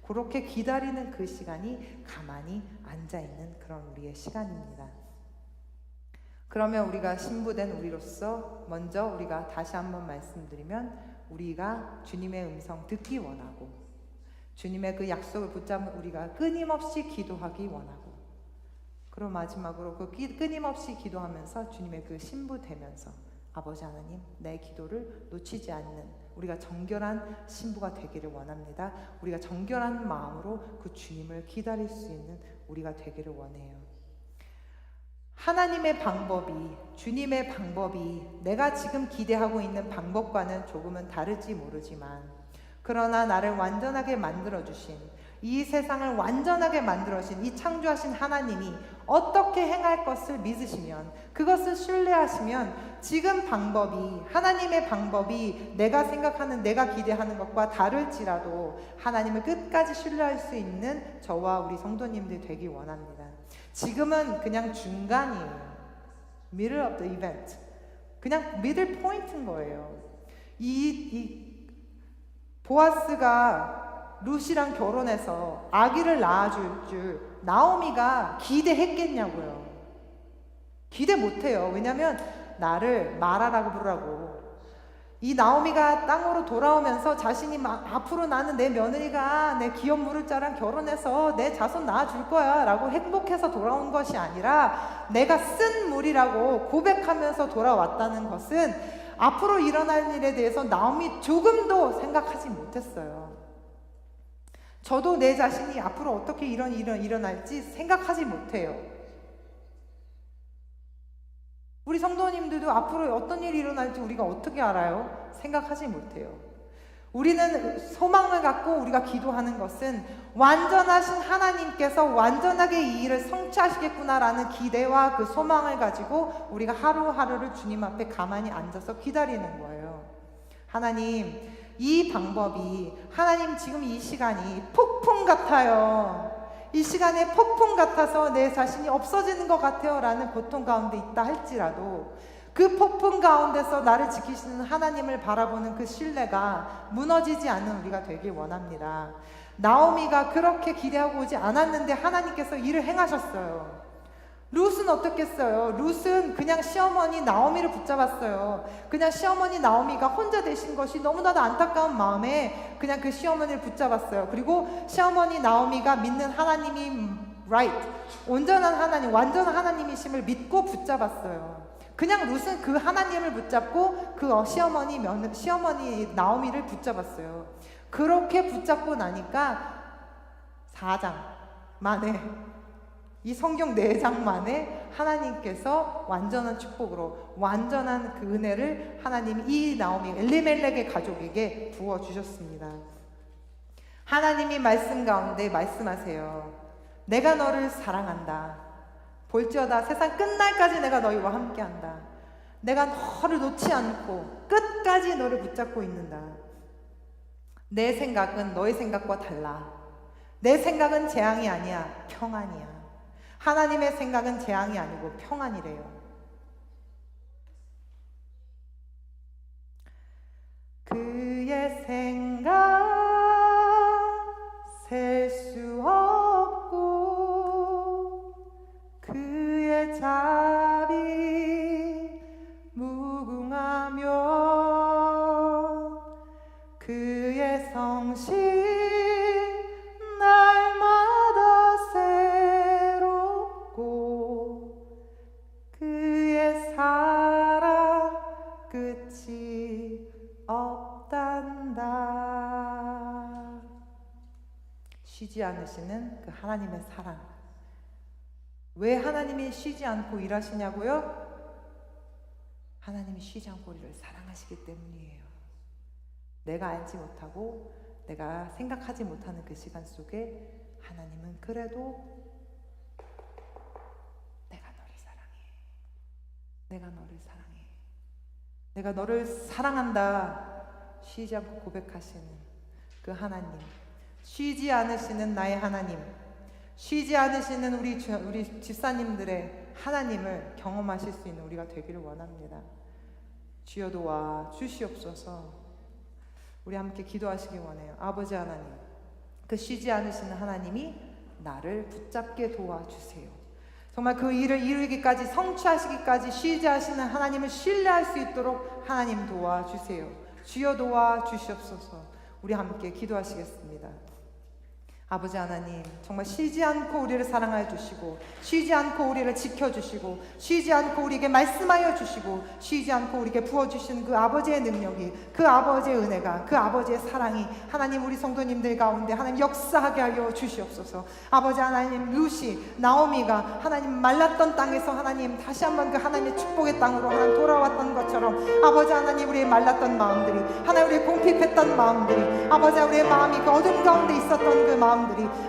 그렇게 기다리는 그 시간이 가만히 앉아있는 그런 우리의 시간입니다. 그러면 우리가 신부된 우리로서 먼저 우리가 다시 한번 말씀드리면, 우리가 주님의 음성 듣기 원하고 주님의 그 약속을 붙잡는 우리가 끊임없이 기도하기 원하고, 그리고 마지막으로 그 끊임없이 기도하면서 주님의 그 신부 되면서 아버지 하나님, 내 기도를 놓치지 않는 우리가 정결한 신부가 되기를 원합니다. 우리가 정결한 마음으로 그 주님을 기다릴 수 있는 우리가 되기를 원해요. 하나님의 방법이, 주님의 방법이 내가 지금 기대하고 있는 방법과는 조금은 다를지 모르지만, 그러나 나를 완전하게 만들어주신, 이 세상을 완전하게 만들어주신 이 창조하신 하나님이 어떻게 행할 것을 믿으시면, 그것을 신뢰하시면, 지금 방법이, 하나님의 방법이 내가 생각하는, 내가 기대하는 것과 다를지라도 하나님을 끝까지 신뢰할 수 있는 저와 우리 성도님들 되기 원합니다. 지금은 그냥 중간이에요. Middle of the event. 그냥 middle point인 거예요. 보아스가 룻이랑 결혼해서 아기를 낳아줄 줄 나오미가 기대했겠냐고요. 기대 못해요. 왜냐면 나를 마라라고 부르라고. 이 나오미가 땅으로 돌아오면서 자신이 막 앞으로 나는 내 며느리가 내 기업 물을 자랑 결혼해서 내 자손 낳아줄 거야 라고 행복해서 돌아온 것이 아니라, 내가 쓴 물이라고 고백하면서 돌아왔다는 것은 앞으로 일어날 일에 대해서 나오미 조금도 생각하지 못했어요. 저도 내 자신이 앞으로 어떻게 이런 일이 일어날지 생각하지 못해요. 우리 성도님들도 앞으로 어떤 일이 일어날지 우리가 어떻게 알아요? 생각하지 못해요. 우리는 소망을 갖고 우리가 기도하는 것은 완전하신 하나님께서 완전하게 이 일을 성취하시겠구나라는 기대와 그 소망을 가지고 우리가 하루하루를 주님 앞에 가만히 앉아서 기다리는 거예요. 하나님, 이 방법이, 하나님 지금 이 시간이 폭풍 같아요. 이 시간에 폭풍 같아서 내 자신이 없어지는 것 같아요 라는 고통 가운데 있다 할지라도, 그 폭풍 가운데서 나를 지키시는 하나님을 바라보는 그 신뢰가 무너지지 않는 우리가 되길 원합니다. 나오미가 그렇게 기대하고 오지 않았는데 하나님께서 일을 행하셨어요. 룻은 어떻겠어요? 룻은 그냥 시어머니 나오미를 붙잡았어요. 그냥 시어머니 나오미가 혼자 되신 것이 너무나도 안타까운 마음에 그냥 그 시어머니를 붙잡았어요. 그리고 시어머니 나오미가 믿는 하나님이 right, 온전한 하나님, 완전한 하나님이심을 믿고 붙잡았어요. 그냥 룻은 그 하나님을 붙잡고 그 시어머니 나오미를 붙잡았어요. 그렇게 붙잡고 나니까 4장 만에, 이 성경 4장 만에 하나님께서 완전한 축복으로, 완전한 그 은혜를 하나님이 이 나오미 엘리멜렉의 가족에게 부어주셨습니다. 하나님이 말씀 가운데 말씀하세요. 내가 너를 사랑한다. 볼지어다 세상 끝날까지 내가 너희와 함께한다. 내가 너를 놓지 않고 끝까지 너를 붙잡고 있는다. 내 생각은 너의 생각과 달라. 내 생각은 재앙이 아니야, 평안이야. 하나님의 생각은 재앙이 아니고 평안이래요. 그의 생각 셀 수 없고, 그의 자비 무궁하며, 그의 성실 날마다 새롭고, 그의 사랑 끝이 없단다. 쉬지 않으시는 그 하나님의 사랑. 왜 하나님이 쉬지 않고 일하시냐고요? 하나님이 쉬지 않고 우리를 사랑하시기 때문이에요. 내가 알지 못하고 내가 생각하지 못하는 그 시간 속에 하나님은 그래도 내가 너를 사랑해. 내가 너를 사랑해. 내가 너를 사랑한다. 쉬지 않고 고백하시는 그 하나님. 쉬지 않으시는 나의 하나님. 쉬지 않으시는 우리 집사님들의 하나님을 경험하실 수 있는 우리가 되기를 원합니다. 주여 도와 주시옵소서. 우리 함께 기도하시기 원해요. 아버지 하나님, 그 쉬지 않으시는 하나님이 나를 붙잡게 도와주세요. 정말 그 일을 이루기까지, 성취하시기까지 쉬지 하시는 하나님을 신뢰할 수 있도록 하나님 도와주세요. 주여 도와주시옵소서. 우리 함께 기도하시겠습니다. 아버지 하나님, 정말 쉬지 않고 우리를 사랑하여 주시고, 쉬지 않고 우리를 지켜주시고, 쉬지 않고 우리에게 말씀하여 주시고, 쉬지 않고 우리에게 부어주신 그 아버지의 능력이, 그 아버지의 은혜가, 그 아버지의 사랑이 하나님 우리 성도님들 가운데 하나님 역사하게 하여 주시옵소서. 아버지 하나님, 루시, 나오미가 하나님 말랐던 땅에서 하나님 다시 한번 그 하나님의 축복의 땅으로 하나님 돌아왔던 것처럼, 아버지 하나님, 우리의 말랐던 마음들이, 하나님 우리의 궁핍했던 마음들이, 아버지 우리의 마음이 그 어둠 가운데 있었던 그 마음들이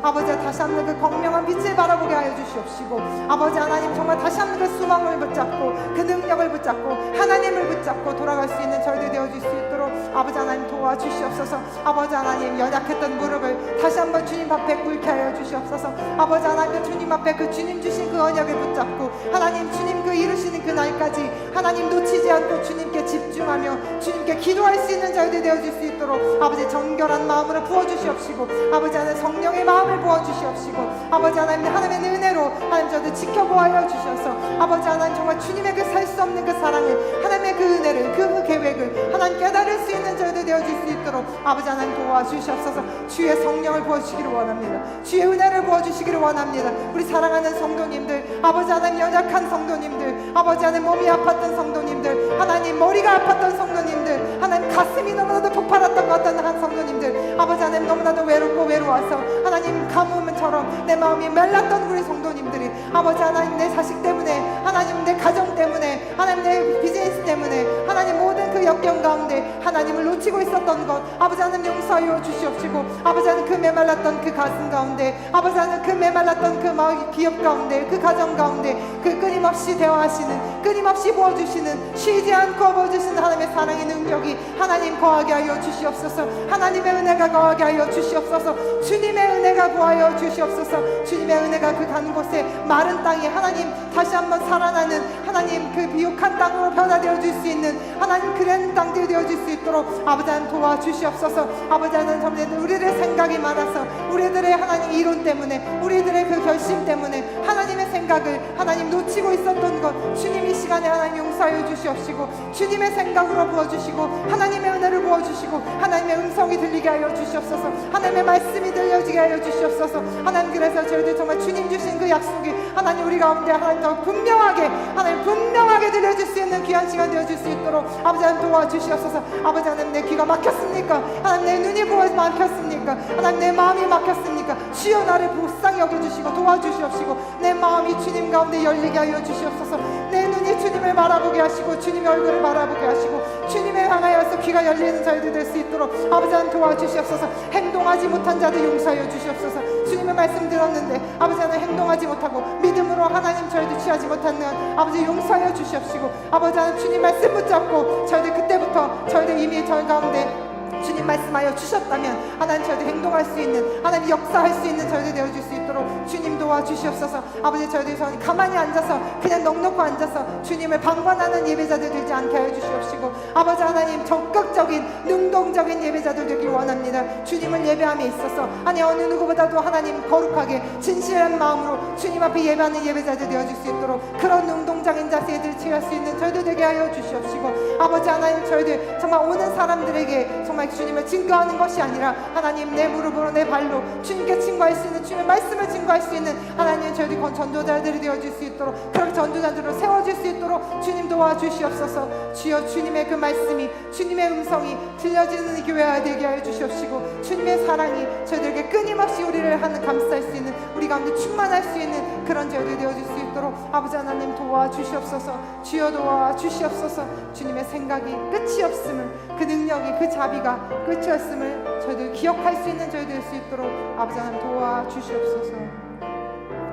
아버지 다시 한번 그 광명한 빛을 바라보게 하여 주시옵시고, 아버지 하나님 정말 다시 한번 그 소망을 붙잡고, 그 능력을 붙잡고, 하나님을 붙잡고 돌아갈 수 있는 저희들이 되어줄 수 있도록 아버지 하나님 도와주시옵소서. 아버지 하나님, 연약했던 무릎을 다시 한번 주님 앞에 꿇게 하여 주시옵소서. 아버지 하나님, 주님 앞에 그 주님 주신 그 언약을 붙잡고, 하나님 주님 그 이루시는 그 날까지 하나님 놓치지 않고 주님께 집중하며 주님께 기도할 수 있는 저희들이 되어줄 수 있도록 아버지 정결한 마음으로 부어주시옵시고, 아버지 하나님 성령의 마음을 부어주시옵시고, 아버지 하나님 하나님의 은혜로 하나님 저들 지켜보아여 주셔서, 아버지 하나님 정말 주님의 그 살 수 없는 그 사랑을, 하나님의 그 은혜를, 그 계획을 하나님 깨달을 수 있는 저희들 되어줄 수 있도록 아버지 하나님 도와주시옵소서. 주의 성령을 부어주시기를 원합니다. 주의 은혜를 부어주시기를 원합니다. 우리 사랑하는 성도님들, 아버지 하나님 연약한 성도님들, 아버지 하나님 몸이 아팠던 성도님들, 하나님 머리가 아팠던 성도님들, 하나님 가슴이 너무나도 폭발했던 것 같던 한 성도님들, 아버지 하나님 너무나도 외롭고 외로워서 하나님 가뭄처럼 내 마음이 말랐던 우리 성도님들이, 아버지 하나님 내 자식 때문에, 하나님 내 가정 때문에, 하나님 내 비즈니스 때문에, 하나님 모든 그 역경 가운데 하나님을 놓치고 있었던 것, 아버지 하나님 용서하여 주시옵시고, 아버지 하나님 그 메말랐던 그 가슴 가운데, 아버지 하나님 그 메말랐던 그 마음 기업 가운데, 그 가정 가운데 그 끊임없이 대화하시는, 끊임없이 부어주시는, 쉬지 않고 부어주시는 하나님의 사랑의 능력이 하나님 거하게 하여 주시옵소서. 하나님의 은혜가 거하게 하여 주시옵소서. 주님의 은혜가 구하여 주시옵소서. 주님의 은혜가 그 가는 곳에 마른 땅이 하나님 다시 한번 살아나는 하나님 그 비옥한 땅으로 변화되어 줄 수 있는 하나님 그런 땅들이 되어줄 수 있도록 아버지 하나님 도와주시옵소서. 아버지 하나님 정말 우리들의 생각이 많아서, 우리들의 하나님 이론 때문에, 우리들의 그 결심 때문에 하나님의 생각을 하나님 놓치고 있었던 것, 주님 이 시간에 하나님 용서하여 주시옵시고, 주님의 생각으로 부어주시고, 하나님의 은혜를 부어주시고, 하나님의 음성이 들리게 하여 주시옵소서. 하나님의 말씀이 들려지게 하여 주시옵소서. 하나님 그래서 저희들 정말 주님 주신 그 약속이 하나님 우리 가운데 하나님 더 분명하게, 하나님 분명하게 들려질 수 있는 귀한 시간 되어줄 수 있도록 아버지 하나님 도와주시옵소서. 아버지 하나님 내 귀가 막혔습니까? 하나님 내 눈이 막혔습니까? 하나님 내 마음이 막혔습니까? 주여 나를 불쌍히 여겨주시고 도와주시옵시고, 내 마음이 주님 가운데 열리게 하여 주시옵소서. 내 눈이 주님을 바라보게 하시고, 주님의 얼굴을 바라보게 하시고, 주님을 향하여서 귀가 열리는 저희들 될 수 있도록 아버지 하나님 도와주시옵소서. 행동하지 못한 자들 용서하여 주시옵소서. 주님의 말씀 들었는데 아버지 하나님 행동하지 못하고 믿음으로 하나님 저희들 취하지 못하는 아버지 용서하여 주시옵시고, 아버지 하나님 주님 말씀 붙잡고 저희들 그때부터 저희들 이미 저희 가운데 주님 말씀하여 주셨다면 하나님 저희들 행동할 수 있는, 하나님 역사할 수 있는 저희들 되어줄 수 있도록 주님 도와주시옵소서. 아버지 저희들이 가만히 앉아서 그냥 넉넉히 앉아서 주님을 방관하는 예배자들 되지 않게 하여 주시옵시고, 아버지 하나님 적극적인 능동적인 예배자들 되길 원합니다. 주님을 예배함에 있어서 아니 어느 누구보다도 하나님 거룩하게 진실한 마음으로 주님 앞에 예배하는 예배자들 되어줄 수 있도록 그런 능동적인 자세들 취할 수 있는 저희들 되게 하여 주시옵시고, 아버지 하나님 저희들 정말 오는 사람들에게 정말 주님을 증거하는 것이 아니라 하나님 내 무릎으로 내 발로 주님께 증거할 수 있는, 주님의 말씀을 증거할 수 있는 하나님 저희들이 전도자들이 되어줄 수 있도록, 그렇게 전도자들로 세워질 수 있도록 주님 도와주시옵소서. 주여 주님의 그 말씀이, 주님의 음성이 들려지는 교회가 되게 하여 주시옵시고, 주님의 사랑이 저희들에게 끊임없이 우리를 하는 감쌀 수 있는, 우리 가운데 충만할 수 있는 그런 저희들이 되어줄 수 있도록 아버지 하나님 도와주시옵소서. 주여 도와주시옵소서. 주님의 생각이 끝이 없음을, 그 능력이, 그 자비가 끝이 없음을 저희들 기억할 수 있는 저희들 될 수 있도록 아버지 하나님 도와주시옵소서.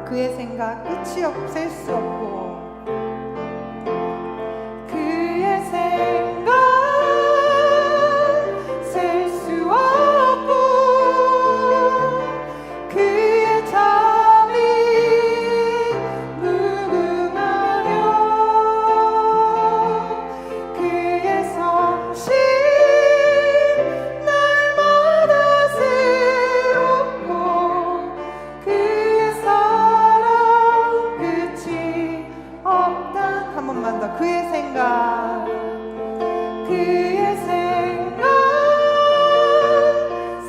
그의 생각 끝이 없을 수 없고, 그의 생각 셀 수 없고, 그의 잠이 무궁하니 그의 생각 그의 생각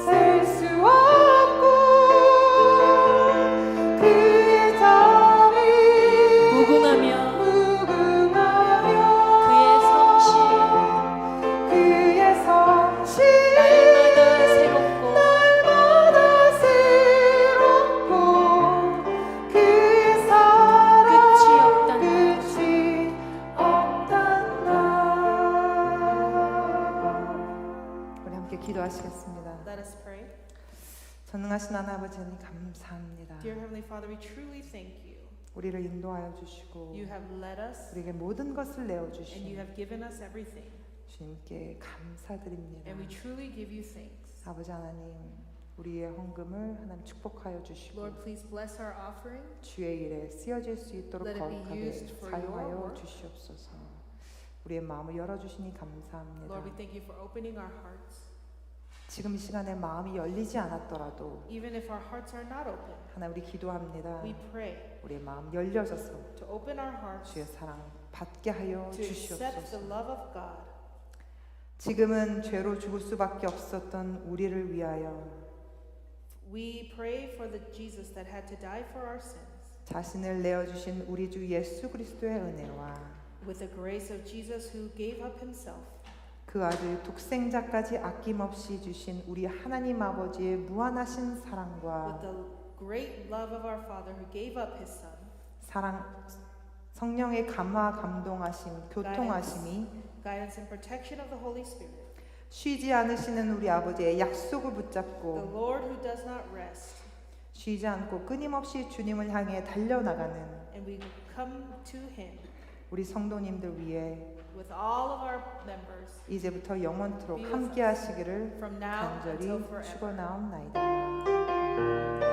셀 수 없고 그의 정의 무궁하며 무궁하며 그의 성실 날마다 새롭고 그의 사랑 끝이 없단다. 끝이 없단다. 우리 함께 기도하시겠습니다. Let us pray. 전능하신 하나님 아버지님 감사합니다. Dear Heavenly Father, we truly thank you. 우리를 인도하여 주시고 You have led us 우리에게 모든 것을 내어 and you 주신 have given us everything. 주님께 감사드립니다. And we truly give you thanks. 아버지 하나님, 우리의 헌금을 하나님 축복하여 주시고 Lord, please bless our offering. 주의 일에 쓰여질 수 있도록 Let it be 거룩하게 used for your 사용하여 work. 주시옵소서. 우리의 마음을 열어주시니 감사합니다. Lord, we thank you for opening our hearts. 지금 이 시간에 마음이 열리지 않았더라도 Even if our hearts are not open, 하나님 우리 기도합니다. we pray 우리의 마음 열려져서 to open our hearts 주의 사랑 받게 하여 to accept the 주시옵소서. love of God. 지금은 죄로 죽을 수밖에 없었던 우리를 위하여 We pray for the Jesus that had to die for our sins. 자신을 내어주신 우리 주 예수 그리스도의 은혜와 With the grace of Jesus who gave up himself. 그 아들 독생자까지 아낌없이 주신 우리 하나님 아버지의 무한하신 With 사랑과 the great love of our Father who gave up his Son. 사랑 성령의 감화 감동하심 교통하심이 Guidance and protection of the Holy Spirit. 쉬지 않으시는 우리 아버지의 약속을 The 붙잡고 Lord who does not rest. 쉬지 않고 끊임없이 주님을 향해 달려나가는 And we come to him 우리 성도님들 위해 with all of our members 이제부터 영원토록 Be with 함께 하시기를 from now 간절히 until forever. 축원하옵나이다.